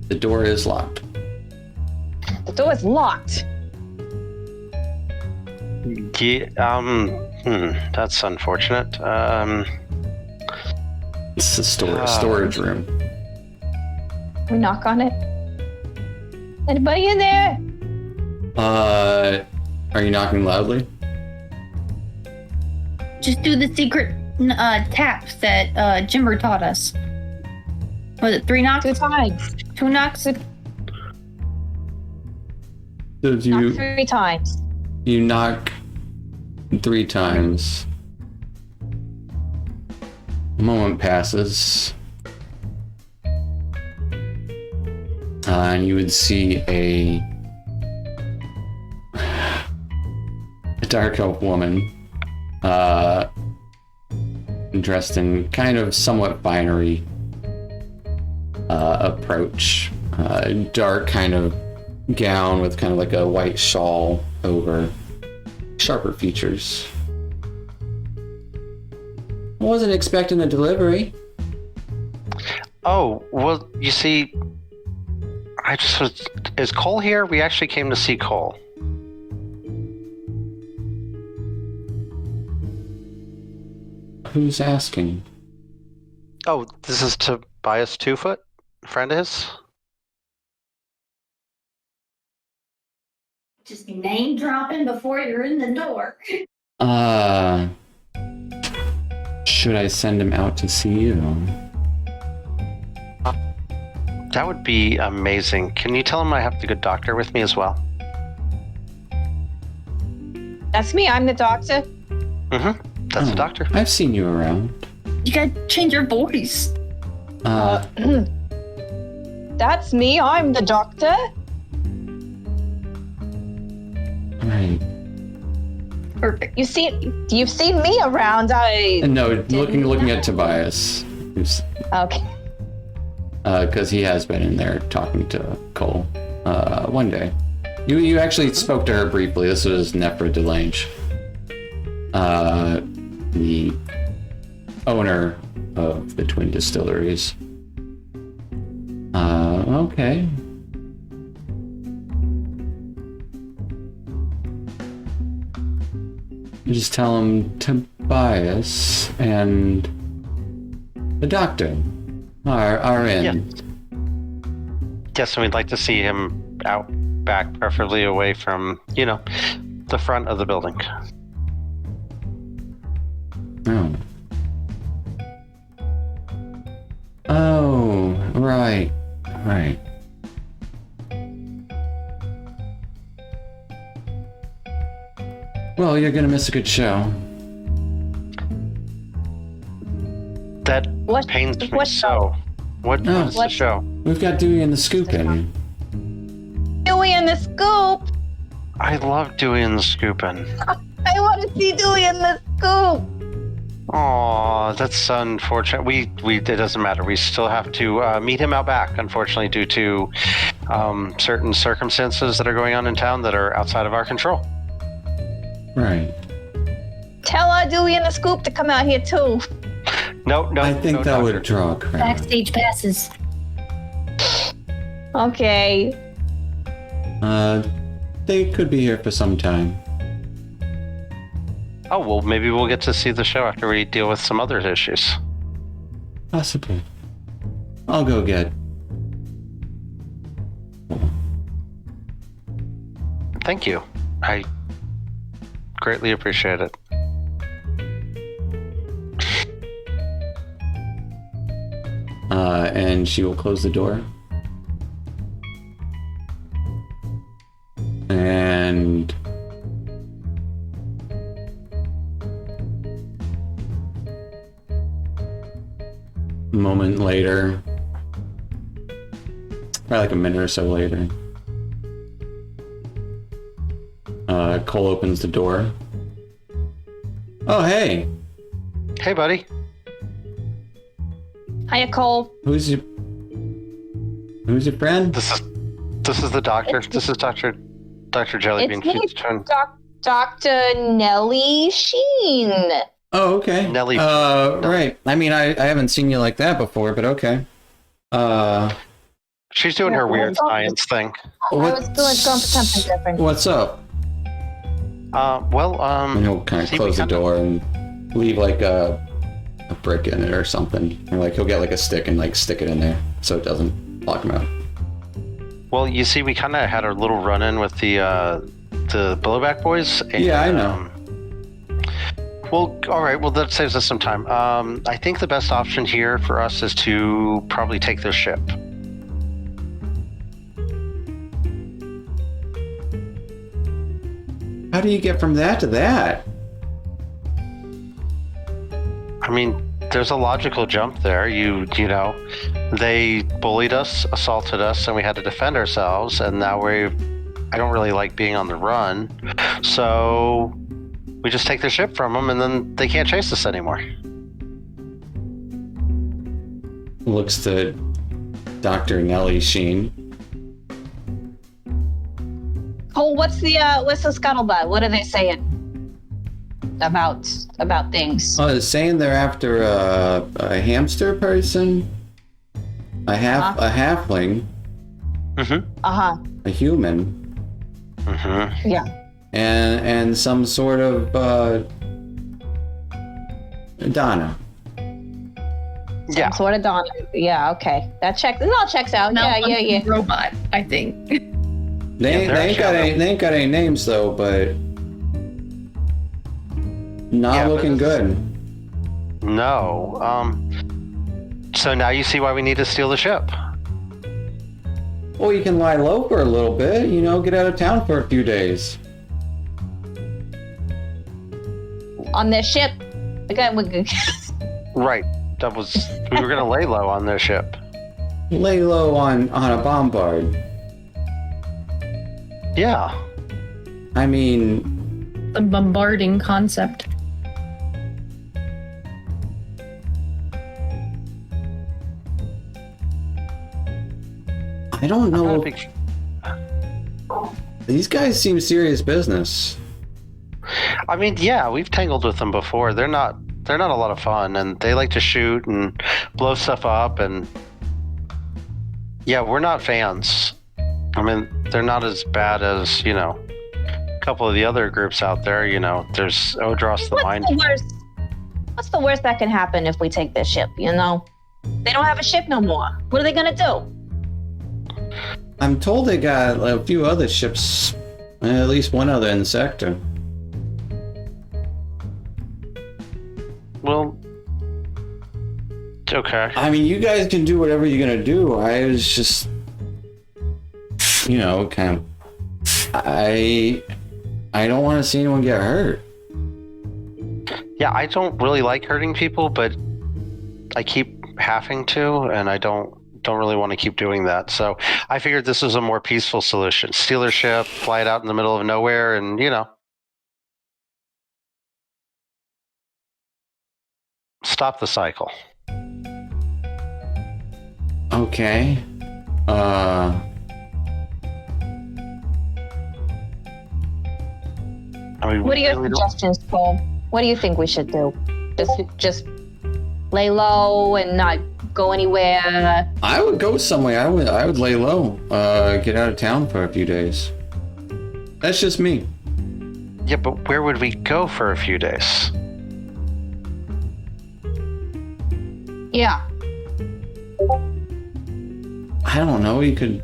The door is locked. The door is locked. Yeah, that's unfortunate. It's a storage room. We knock on it. Anybody in there? Are you knocking loudly? Just do the secret taps that Jimmer taught us. Was it 3 knocks? 2 times. 2 knocks? So Knock 3 times. you knock 3 times. A moment passes. And you would see a dark elf woman dressed in kind of somewhat finery approach. Dark kind of gown with kind of like a white shawl over. Sharper features. I wasn't expecting a delivery. Oh, well, you see, is Cole here? We actually came to see Cole. Who's asking? Oh, this is Tobias Twofoot, a friend of his? Just name dropping before you're in the door. Should I send him out to see you? That would be amazing. Can you tell him I have the good doctor with me as well? That's me. I'm the doctor. Mm-hmm. That's the doctor. I've seen you around. You gotta change your voice. That's me. I'm the doctor. Right. Perfect. You've seen me around. No, looking at Tobias. Okay. Because he has been in there talking to Cole one day. You actually spoke to her briefly. This was Nefra Delange, the owner of the Twin Distilleries. Okay. You just tell him Tobias and the doctor are in. Yeah. Yes, and we'd like to see him out back, preferably away from, the front of the building. Oh, right. Well, you're gonna miss a good show. That pains me so. What is the show? We've got Dewey and the Scoop in. Dewey and the Scoop. I love Dewey and the Scoopin'. I want to see Dewey and the Scoop. Aw, that's unfortunate. It doesn't matter. We still have to meet him out back, unfortunately, due to certain circumstances that are going on in town that are outside of our control. Right. Tell Dewey and the Scoop to come out here too. No. I think that doctor. would draw a crowd. Backstage passes. Okay. They could be here for some time. Oh, well, maybe we'll get to see the show after we deal with some other issues. Possibly. I'll go get. Thank you. I greatly appreciate it. And she will close the door. And a moment later, probably like a minute or so later, Cole opens the door. Oh, hey. Hey, buddy. Hiya, Cole. Who's your friend? This is the doctor. This is Dr. Jellybean. It's me, She's trying- Dr. Nellie Sheen. Oh, okay. Nelly. Right. I mean, I haven't seen you like that before, but okay. She's doing her weird science thing. I was going for something different. What's up? And he'll kind of close the door and leave like a brick in it or something. Or like he'll get like a stick and like stick it in there so it doesn't block him out. Well, you see, we kind of had our little run-in with the Blowback Boys. And, Yeah, I know. Well, all right. Well, that saves us some time. I think the best option here for us is to probably take their ship. How do you get from that to that? I mean, there's a logical jump there. You know, they bullied us, assaulted us, and we had to defend ourselves. And now I don't really like being on the run. So we just take their ship from them, and then they can't chase us anymore. Looks to Dr. Nellie Sheen. Cole, what's the scuttlebutt? What are they saying about things? Oh, they're saying they're after a hamster person, a halfling, Mm-hmm. a human, Mm-hmm. Yeah. and some sort of Donna. Yeah. Sort of Donna. Yeah. Okay. This all checks out. Yeah. Robot, I think. They ain't got any names though, but not looking good. No. So now you see why we need to steal the ship. Well, you can lie low for a little bit, you know, get out of town for a few days. On this ship. Again, Right. We were gonna lay low on their ship. Lay low on a bombard. Yeah. I mean, The bombarding concept. I don't I'm not a know. big- These guys seem serious business. I mean, yeah, we've tangled with them before. They're not a lot of fun, and they like to shoot and blow stuff up, and yeah, we're not fans. I mean, they're not as bad as, you know, a couple of the other groups out there. You know, there's Odros the Mind. What's the worst that can happen if we take this ship? You know, they don't have a ship no more. What are they gonna do? I'm told they got a few other ships, at least one other in the sector. Well, okay. I mean, you guys can do whatever you're gonna do. I was just, you know, kind of. I don't want to see anyone get hurt. Yeah, I don't really like hurting people, but I keep having to, and I don't really want to keep doing that. So I figured this was a more peaceful solution. Steal their ship, fly it out in the middle of nowhere, and, you know, stop the cycle. Okay. I mean, What are your really don't- suggestions, Cole? What do you think we should do? Just lay low and not go anywhere. I would go somewhere. I would lay low. Get out of town for a few days. That's just me. Yeah, but where would we go for a few days? Yeah. I don't know. You could.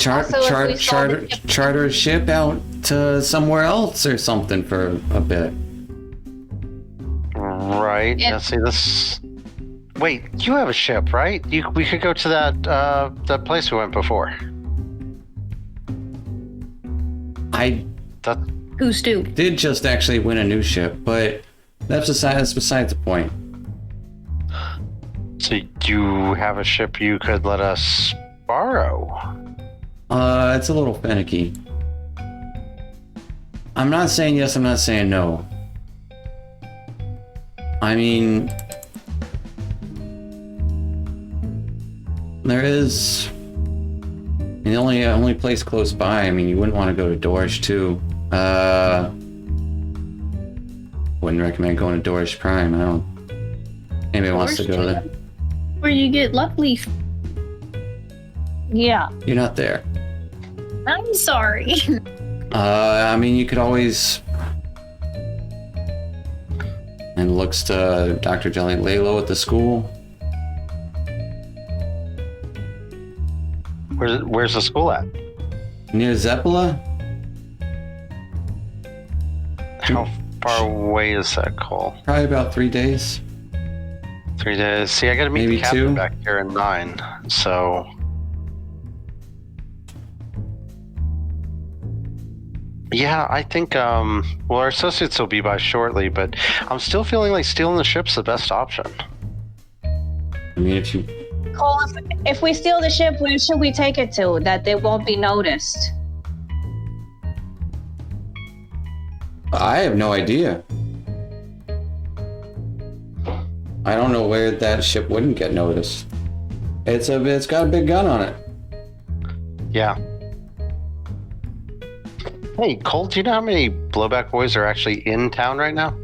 Also, if we saw the ship- Charter a ship out to somewhere else or something for a bit. Right. Yeah. Now, see this. Wait, you have a ship, right? We could go to that place we went before. I That Who's Stu? did just actually win a new ship, but that's beside the point. So do you have a ship you could let us borrow? It's a little finicky. I'm not saying yes, I'm not saying no. I mean, there is the only place close by. I mean, you wouldn't want to go to Dorish too. Wouldn't recommend going to Dorish Prime. I don't. Anybody wants to go there? Where you get luckily. Yeah. You're not there. I'm sorry. I mean, you could always. And looks to Dr. Jelly Lalo at the school. Where's the school at? Near Zeppola? How far away is that call? Probably about 3 days. 3 days. See, I gotta meet Maybe the captain 2. back here in 9. So. Yeah, I think, well, our associates will be by shortly, but I'm still feeling like stealing the ship's the best option. I mean, if you. Cole, if we steal the ship, where should we take it to that they won't be noticed? I have no idea. I don't know where that ship wouldn't get noticed. It's got a big gun on it. Yeah. Hey, Cole, do you know how many Blowback Boys are actually in town right now?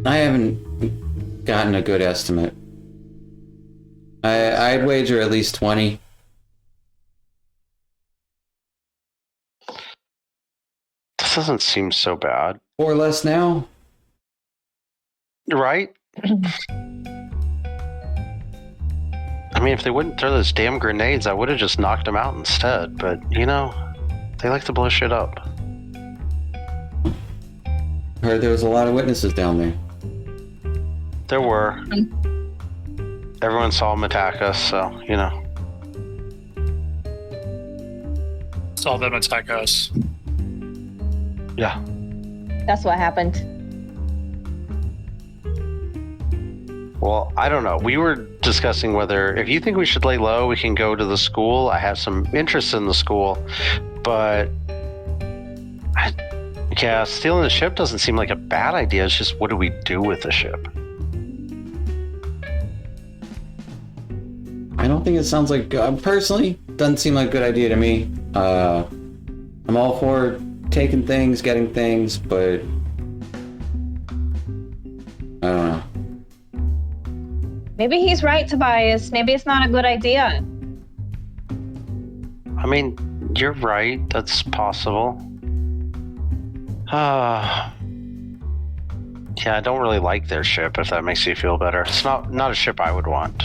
I haven't gotten a good estimate. I'd wager at least 20. This doesn't seem so bad. Or less now. Right? I mean, if they wouldn't throw those damn grenades, I would have just knocked them out instead. But, you know, they like to blow shit up. Heard there was a lot of witnesses down there. There were. Everyone saw them attack us, so, you know. Saw them attack us. Yeah. That's what happened. Well, I don't know. We were discussing whether, if you think we should lay low, we can go to the school. I have some interest in the school, but yeah, stealing the ship doesn't seem like a bad idea. It's just, what do we do with the ship? I don't think it sounds like, personally, doesn't seem like a good idea to me. I'm all for taking things, getting things, but I don't know. Maybe he's right, Tobias. Maybe it's not a good idea. I mean, you're right. That's possible. Yeah, I don't really like their ship, if that makes you feel better. It's not a ship I would want.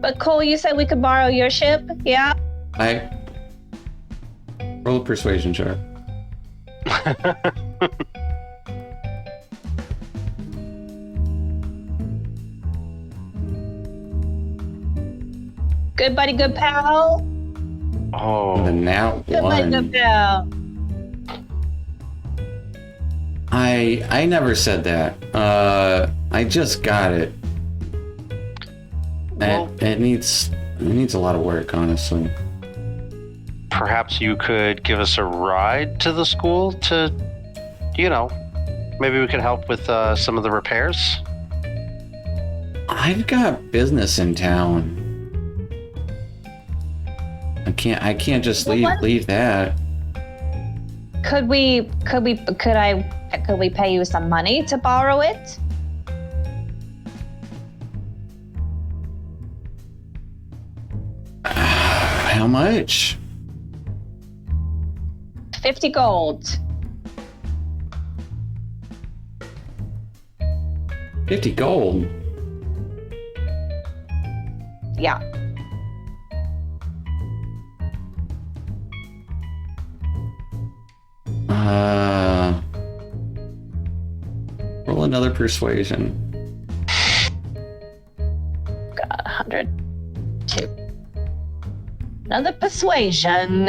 But Cole, you said we could borrow your ship, yeah? Roll a persuasion chart. Good buddy, good pal. Oh. And now Good buddy, good pal. I never said that. I just got it. Well, It needs a lot of work, honestly. perhaps you could give us a ride to the school to, you know, maybe we could help with some of the repairs. I've got business in town. I can't just leave that. Could we pay you some money to borrow it? How much? 50 gold. 50 gold? Yeah. Roll another persuasion. Got 102. Another persuasion.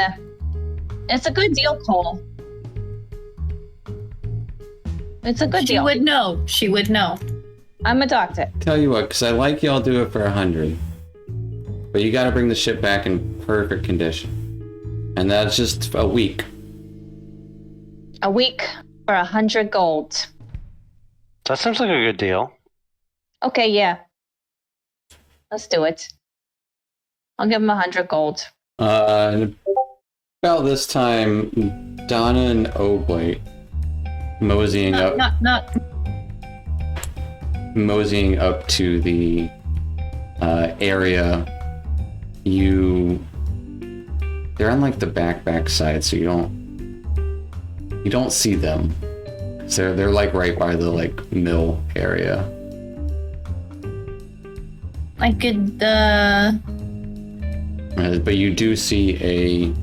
It's a good deal, Cole. It's a good She deal. would know. She would know. I'm a doctor. Tell you what, because I like y'all do it for 100. But you gotta bring the ship back in perfect condition. And that's just a week. A week for 100 gold. That seems like a good deal. Okay, yeah. Let's do it. I'll give him 100 gold. And about this time, Donna and Oblate moseying up to the area. They're on like the back side, so you don't see them. So they're like right by the like mill area. I could, But you do see a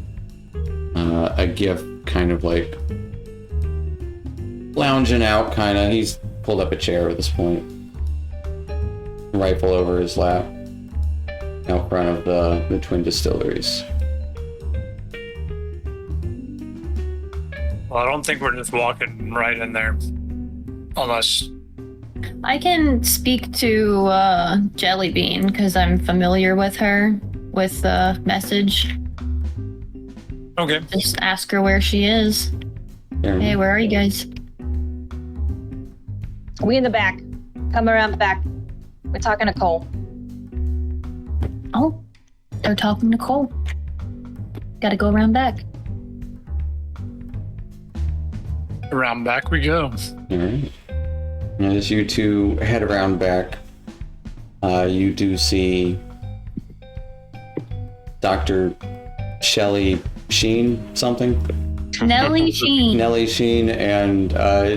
gift kind of like lounging out, kind of. He's pulled up a chair at this point, rifle over his lap, out front of the twin distilleries. Well, I don't think we're just walking right in there, unless. I can speak to Jellybean because I'm familiar with her with the message. Okay. Just ask her where she is. Hey, where are you guys? We in the back. Come around back. We're talking to Cole. Oh, they're talking to Cole. Gotta go around back. Around back we go. All right. As you two head around back, you do see Dr. Shelley Sheen, something? Nellie Sheen. Nellie Sheen and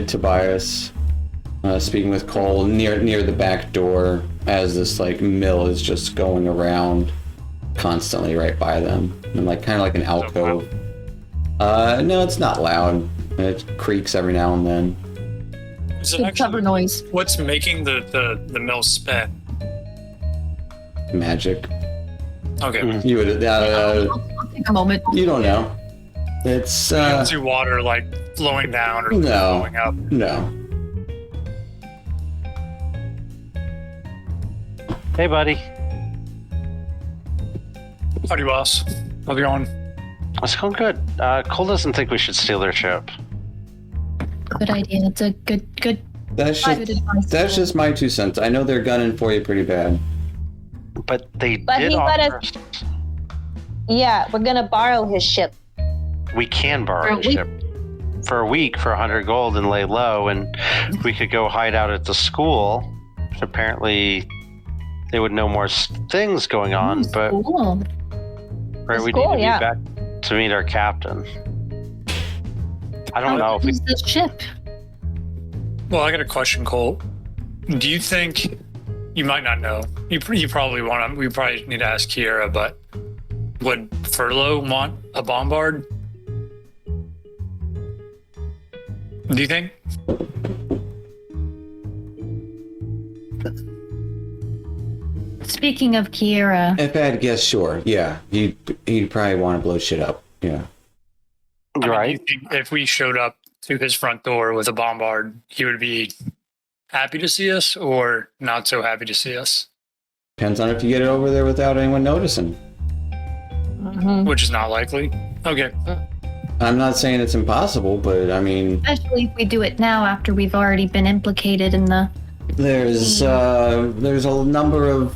Tobias speaking with Cole near the back door as this like mill is just going around constantly right by them, and like kind of like an alcove. No, it's not loud. It creaks every now and then. Is it Good actually, cover noise. what's making the mill spin? Magic. Okay. You would I'll take a moment. you don't know. It's You can see water like flowing down or No. flowing up. no. Hey, buddy. Howdy, boss. How's it going? It's going good. Cole doesn't think we should steal their ship. Good idea. That's a good That's private just advice. that's just my 2 cents. I know they're gunning for you pretty bad. But they But did he let offer us- us. Yeah, we're gonna borrow his ship. We can For borrow a the week. ship for a week for 100 gold and lay low, and we could go hide out at the school. Which apparently, they would know more things going on, but Cool. right, we School, need to yeah. be back to meet our captain. I don't know How if we. is this ship? Well, I got a question, Cole. Do you think you might not know? You probably want to. We probably need to ask Kiera, but would Furlough want a bombard? Do you think? Speaking of Kiera, If I had to guess, sure. Yeah. He'd probably want to blow shit up. Yeah. I mean, Right. do you think if we showed up to his front door with a bombard, he would be happy to see us or not so happy to see us? Depends on if you get it over there without anyone noticing. Mm-hmm. Which is not likely. Okay. I'm not saying it's impossible, but I mean, especially if we do it now after we've already been implicated in the. there's a number of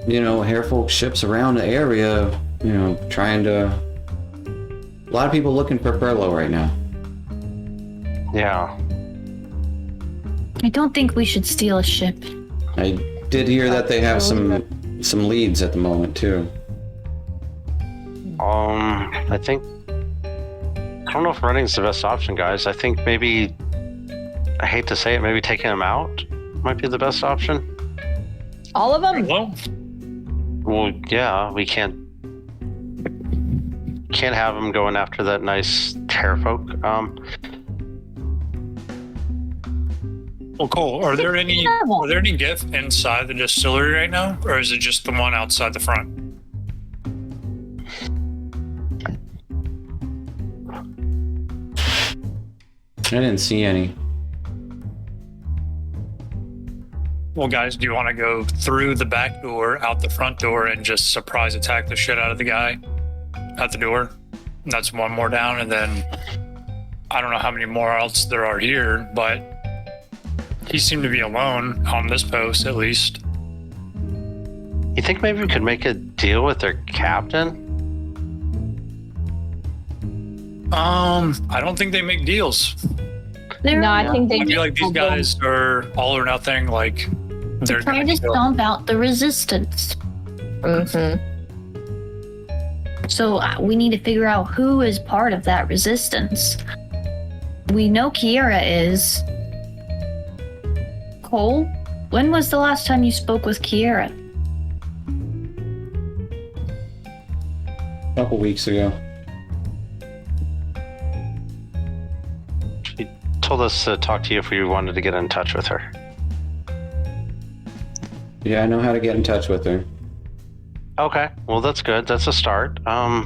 Hairfolk ships around the area, trying to. A lot of people looking for Furlough right now. Yeah. I don't think we should steal a ship. I did hear that they have some leads at the moment too. I think. I don't know if running's the best option, guys. I think maybe. I hate to say it, maybe taking them out might be the best option. All of them? Well, Well, yeah, we can't have them going after that nice Terrafolk. Well, Cole, are there any gifts inside the distillery right now, or is it just the one outside the front? I didn't see any. Well, guys, do you want to go through the back door, out the front door, and just surprise attack the shit out of the guy at the door? That's one more down, and then I don't know how many more else there are here, but he seemed to be alone on this post, at least. You think maybe we could make a deal with their captain? I don't think they make deals. I think they I feel like these guys are all or nothing. Like they're trying to stomp out the resistance. Mm-hmm. So we need to figure out who is part of that resistance. We know Kiera is. Cole, when was the last time you spoke with Kiera? A couple weeks ago. She told us to talk to you if we wanted to get in touch with her. Yeah, I know how to get in touch with her. Okay, well that's good. That's a start. All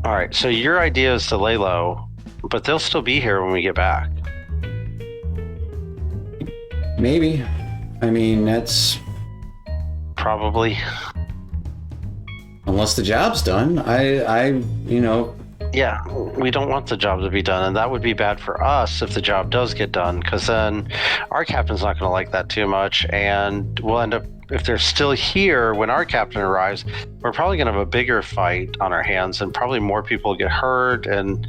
right, so your idea is to lay low, but they'll still be here when we get back. Maybe. I mean, that's... Probably. Unless the job's done. Yeah, we don't want the job to be done, and that would be bad for us if the job does get done, because then our captain's not going to like that too much, and we'll end up, if they're still here when our captain arrives, we're probably going to have a bigger fight on our hands, and probably more people get hurt, and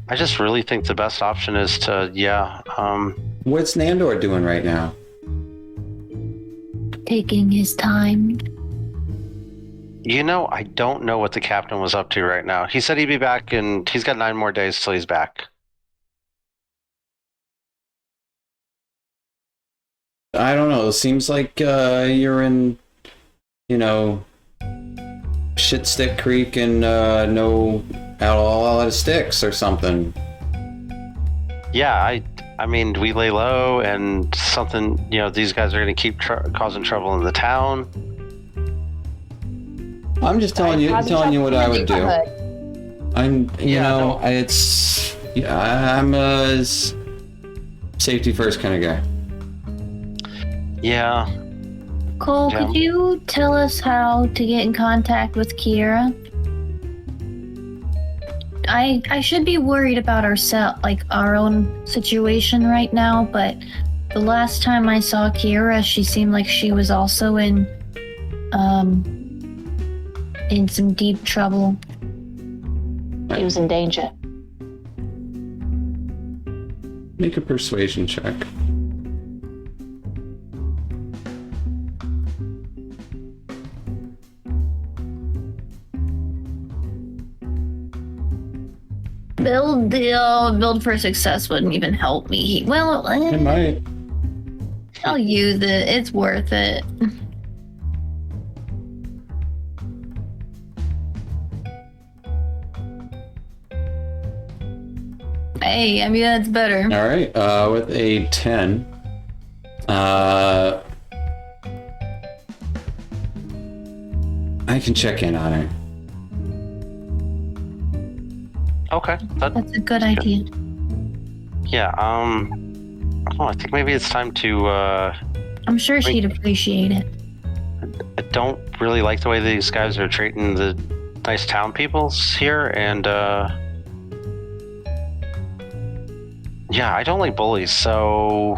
I just really think the best option is to, What's Nandor doing right now? Taking his time. I don't know what the captain was up to right now. He said he'd be back, and he's got 9 more days till he's back. I don't know. It seems like you're in, Shit Stick Creek and all out of sticks or something. Yeah, I mean, we lay low, and something, these guys are going to keep causing trouble in the town. I'm just telling you what I would do. I'm a safety first kind of guy. Yeah. Cole, could you tell us how to get in contact with Kiera? I should be worried about our own situation right now, but the last time I saw Kiera, she seemed like she was also in some deep trouble. He was in danger. Make a persuasion check. Build for success wouldn't even help me. It might. I'll use it. It's worth it. Hey, I mean, that's better. All right. With a 10, I can check in on her. Okay. That's a good idea. Yeah, I think maybe it's time to, I'm sure she'd appreciate it. I don't really like the way these guys are treating the nice town peoples here, and, I don't like bullies, so...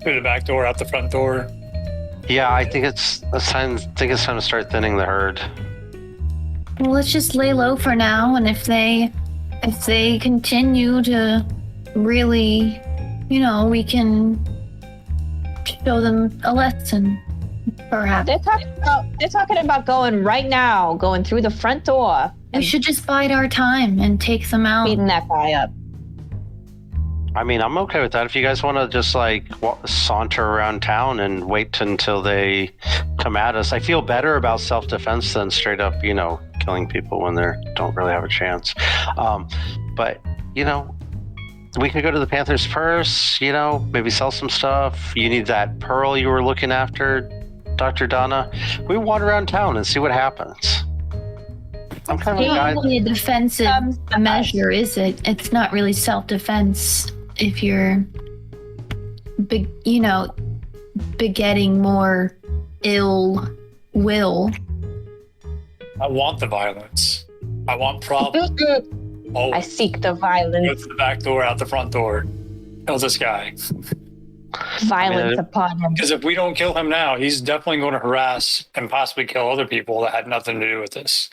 Through the back door, out the front door. Yeah, I think it's time to start thinning the herd. Well, let's just lay low for now, and if they continue to really, we can show them a lesson, perhaps. They're talking about going through the front door. We should just bide our time and take them out. Beating that guy up. I mean, I'm okay with that. If you guys want to just saunter around town and wait until they come at us, I feel better about self-defense than straight up, killing killing people when they don't really have a chance. But, you know, we could go to the Panthers first, you know, maybe sell some stuff. You need that pearl you were looking after, Dr. Donna. We wander around town and see what happens. I'm kind of a guy. It's not really a defensive measure, is it? It's not really self-defense if you're, begetting more ill will. I want the violence. I want problems. Oh, I seek the go violence. to the back door, out the front door. Kill this guy. Violence upon him. Because if we don't kill him now, he's definitely going to harass and possibly kill other people that had nothing to do with this.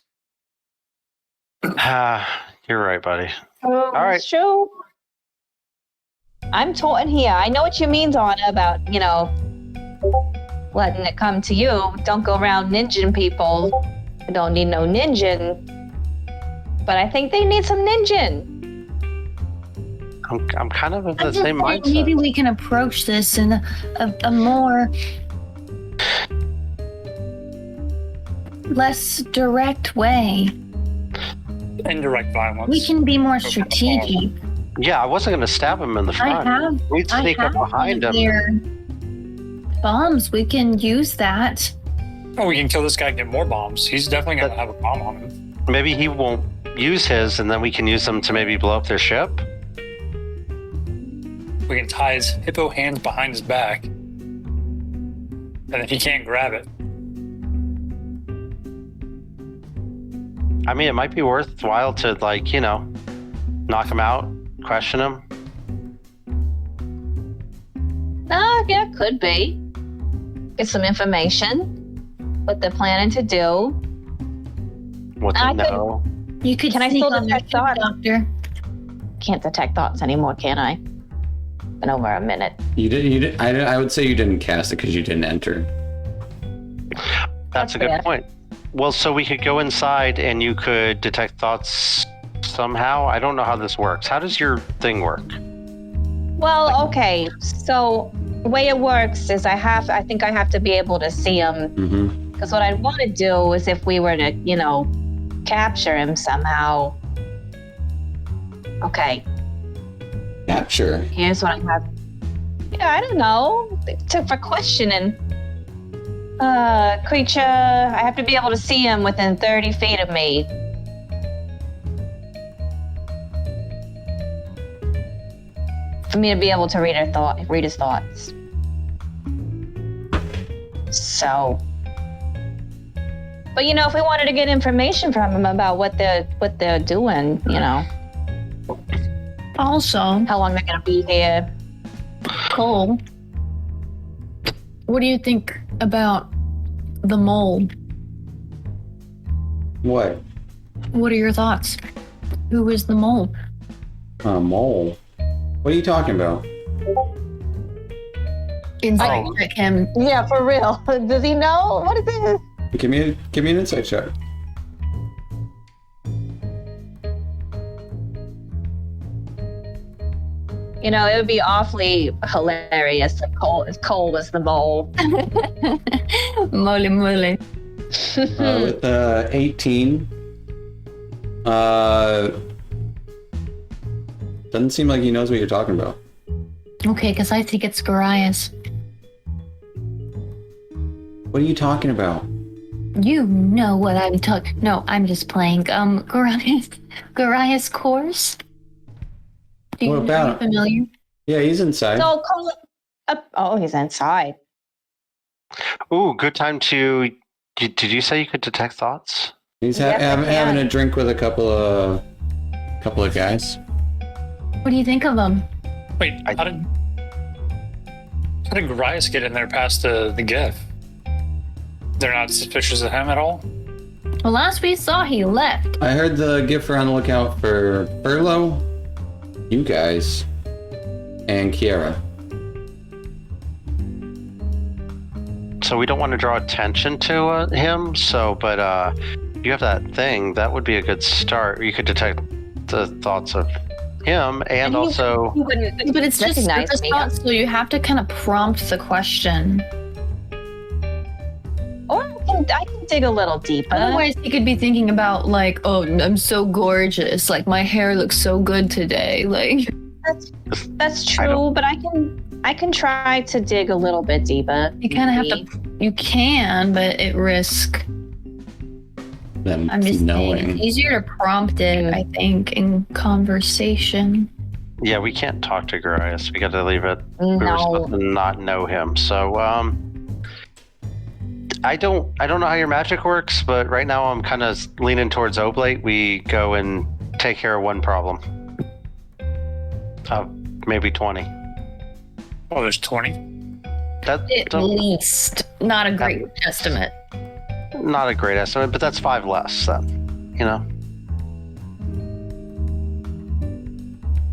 You're right, buddy. All right. Sure. I'm torn here. I know what you mean, Donna, about, letting it come to you. Don't go around ninjing people. I don't need no ninjing. But I think they need some ninjing. I'm kind of of the I'm just same saying mindset. maybe we can approach this in a more less direct way. Indirect violence. We can be more strategic. Yeah, I wasn't going to stab him in the front. We'd sneak up behind him. Their bombs. We can use that. Oh, we can kill this guy and get more bombs. He's definitely going to have a bomb on him. Maybe he won't use his, and then we can use them to maybe blow up their ship. We can tie his hippo hands behind his back. And if he can't grab it, I mean, it might be worthwhile to, knock him out, question him. Yeah, could be. Get some information. What they're planning to do. What I to know. You could Can I sneak still on their detect ship, thoughts? Doctor. Can't detect thoughts anymore, can I? Been over a minute. You did. I would say you didn't cast it because you didn't enter. That's a good fair. point. Well, so we could go inside and you could detect thoughts somehow. I don't know how this works. How does your thing work? Well, okay. So the way it works is I think I have to be able to see him. Mm-hmm. Because what I'd want to do is if we were to, capture him somehow. Okay, Capture. here's what I have. Yeah, I don't know. For questioning. Creature, I have to be able to see him within 30 feet of me. For me to be able to read his thoughts. So. But if we wanted to get information from him about what they're doing, Also, how long they're gonna be here. Cole, what do you think about the mole? What? What are your thoughts? Who is the mole? A mole. What are you talking about? Insight Oh. check him. Yeah, for real. Does he know? What is this? Give me an insight check. It would be awfully hilarious if Cole was the mole. Mole mole. With 18. Doesn't seem like he knows what you're talking about. Okay, because I think it's Gorias. What are you talking about? You know what I'm talking. No, I'm just playing. Gorias course. Do What about are you familiar? Yeah, he's inside. So Cole. Oh, he's inside. Ooh, good time to... Did you say you could detect thoughts? He's Yes, I having can. a drink with a couple of guys. What do you think of them? wait, how did Gorias get in there past the GIF? They're not suspicious of him at all? Well, last we saw, he left. I heard the giffer on the lookout for Furlough, you guys, and Kiara. So we don't want to draw attention to him, but you have that thing. That would be a good start. You could detect the thoughts of him and he- also... He wouldn't But it's just recognize surface me. thoughts, so you have to kind of prompt the question. Or I can dig a little deeper. Otherwise, he could be thinking about like, oh, I'm so gorgeous. Like my hair looks so good today. Like That's true, but I can try to dig a little bit deeper. you kind of have to. You can, but at risk. Them I'm just saying, knowing. it's easier to prompt it, I think, in conversation. Yeah, we can't talk to Garius. We got to leave it. We were No. supposed to not know him. So, I don't know how your magic works, but right now I'm kind of leaning towards Oblate. We go and take care of one problem. Maybe 20. Oh, there's 20. At least. Not a great estimate. Not a great estimate, but that's 5 less then, you know?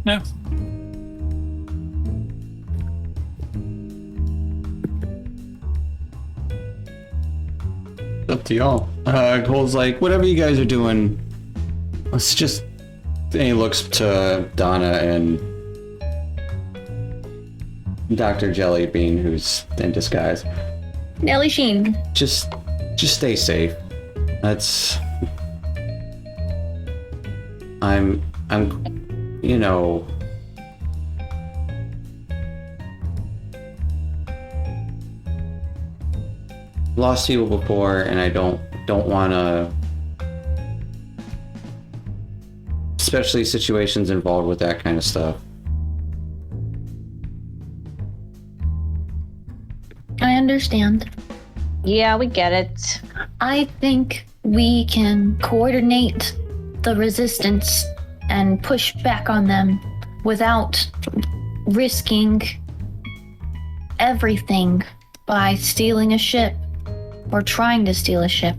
No. It's up to y'all. Cole's like, whatever you guys are doing, let's just. And he looks to Donna and Dr. Jellybean, who's in disguise. Nelly Sheen. Just stay safe. That's. I'm, you know. Lost people before, and I don't want to. Especially situations involved with that kind of stuff. I understand. Yeah, we get it. I think we can coordinate the resistance and push back on them without risking everything by stealing a ship or trying to steal a ship.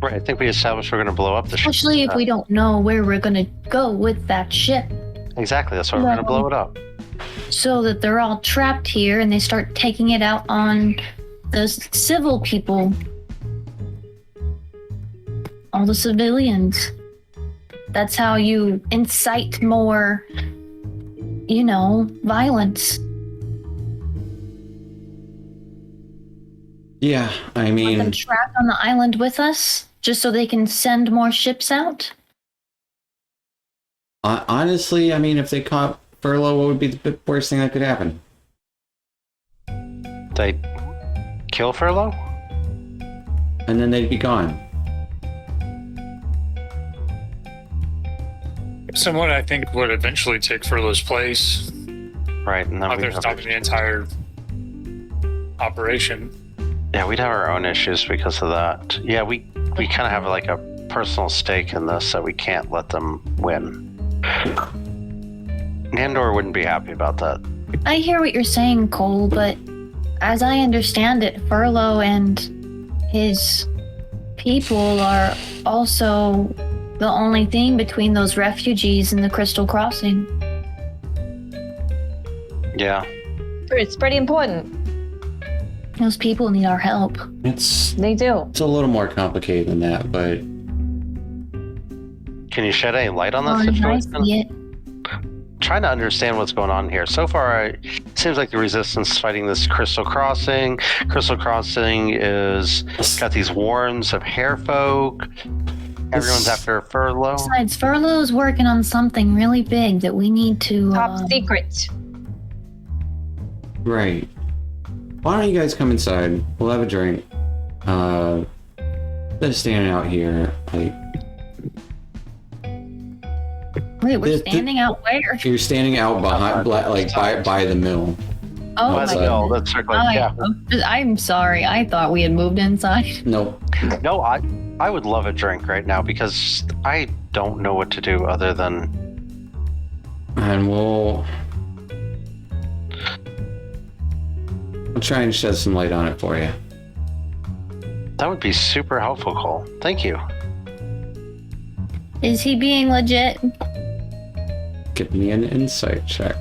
Right, I think we established we're going to blow up the ship. Especially if we don't know where we're going to go with that ship. Exactly, that's why we're going to blow it up. So that they're all trapped here and they start taking it out on the civil people. All the civilians. That's how you incite more, violence. Yeah, I Want them mean, trapped on the island with us, just so they can send more ships out? honestly, I mean, if they caught Furlough, what would be the worst thing that could happen? They kill Furlough? And then they'd be gone. Someone I think would eventually take Furlough's place. Right, and then They're stopping the entire operation. Yeah, we'd have our own issues because of that. Yeah, we kind of have like a personal stake in this, so we can't let them win. Nandor wouldn't be happy about that. I hear what you're saying, Cole, but as I understand it, Furlough and his people are also the only thing between those refugees and the Crystal Crossing. Yeah. It's pretty important. Those people need our help. They do. It's a little more complicated than that, but Can you shed any light on that I situation? see it. Trying to understand what's going on here. So far, it seems like the Resistance is fighting this Crystal Crossing. Crystal Crossing is got these warrens of hair folk. Everyone's after Furlough. Besides, Furlough's working on something really big that we need to... Top secret. right. Why don't you guys come inside? We'll have a drink. They're standing out here, like Wait, we're the- standing out where? you're standing out behind, like by the mill. Oh, By my the mill, goodness. that's like, yeah. I'm sorry. I thought we had moved inside. Nope. No, I would love a drink right now because I don't know what to do other than And we'll try and shed some light on it for you. that would be super helpful, Cole. Thank you. Is he being legit? Give me an insight check.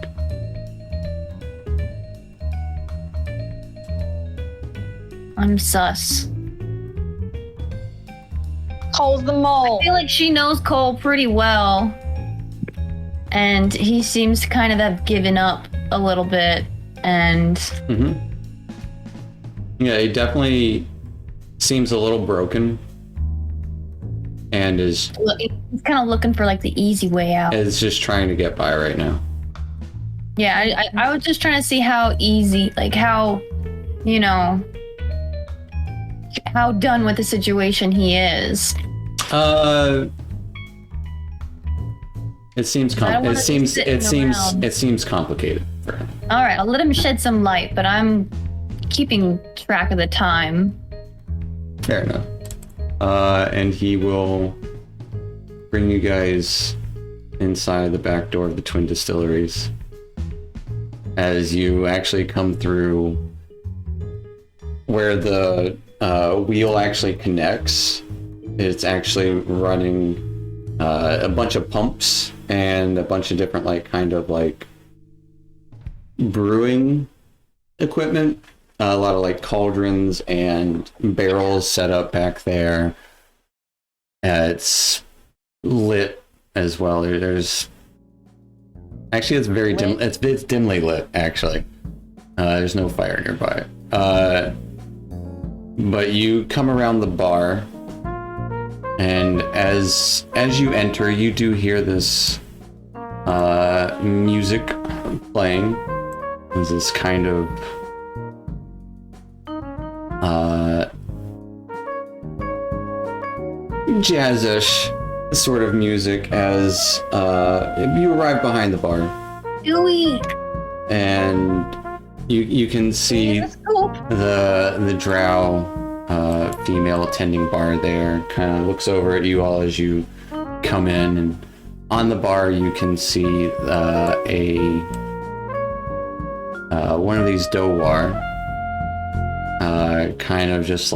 I'm sus. Cole's the mole. I feel like she knows Cole pretty well. And he seems to kind of have given up a little bit. And Mm-hmm. Yeah, he definitely seems a little broken and is He's kind of looking for like the easy way out. is just trying to get by right now. Yeah, I was just trying to see how easy, like how, you know, how done with the situation he is. It seems it seems complicated for him. All right, I'll let him shed some light, but I'm keeping track of the time. Fair enough. And he will bring you guys inside the back door of the Twin Distilleries. As you actually come through where the wheel actually connects, it's actually running a bunch of pumps and a bunch of different brewing equipment. A lot of cauldrons and barrels set up back there. It's lit as well. There's actually it's very dim. It's dimly lit actually. There's no fire nearby. But you come around the bar, and as you enter, you do hear this music playing. There's this kind of jazzish sort of music as you arrive behind the bar. Dewey! And you can see the drow female attending bar there kind of looks over at you all as you come in, and on the bar you can see one of these dowar kind of just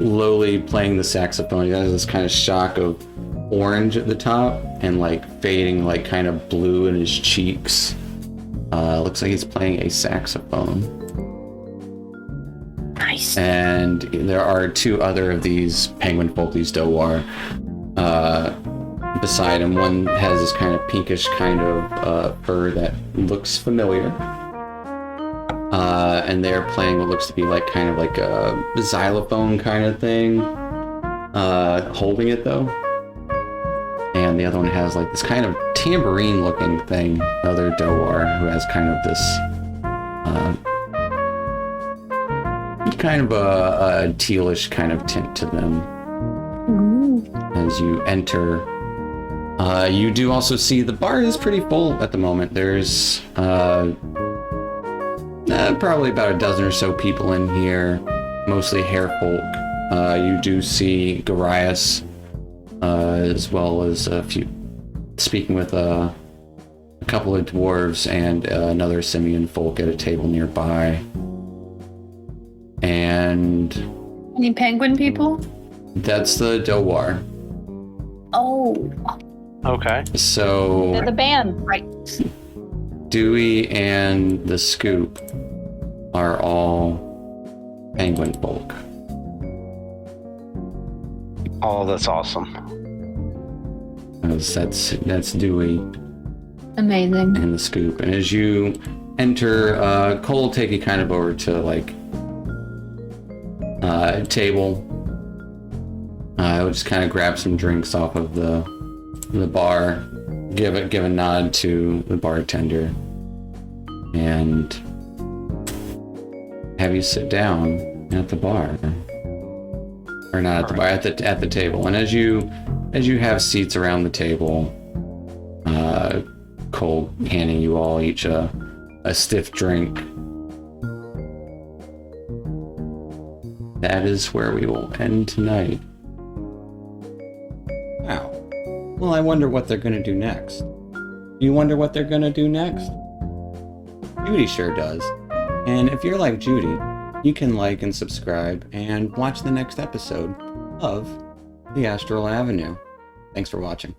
lowly playing the saxophone. He has this kind of shock of orange at the top and fading kind of blue in his cheeks. Looks like he's playing a saxophone. Nice. And there are two other of these penguin folk, these dowar, beside him. One has this kind of pinkish kind of fur that looks familiar. And they're playing what looks to be kind of a xylophone kind of thing, holding it though. And the other one has this kind of tambourine looking thing, the other dowar, who has kind of this kind of a tealish kind of tint to them. As you enter, you do also see the bar is pretty full at the moment. There's probably about a dozen or so people in here, mostly hair folk. You do see Garias, as well as a few, speaking with a couple of dwarves and another simian folk at a table nearby. And any penguin people? That's the dowar. Oh. Okay. So They're the band. Right. Dewey and the Scoop are all penguin folk. Oh, that's awesome. That's Dewey Amazing. and the Scoop. And as you enter, Cole will take you kind of over to a table. We'll just kind of grab some drinks off of the bar, give a nod to the bartender, and have you sit down at the bar, or not at the bar, at the table. And as you have seats around the table, Cole handing you all each a stiff drink. That is where we will end tonight. Wow. Well, I wonder what they're gonna do next. You wonder what they're gonna do next? Judy sure does. And if you're like Judy, you can like and subscribe and watch the next episode of The Astral Avenue. Thanks for watching.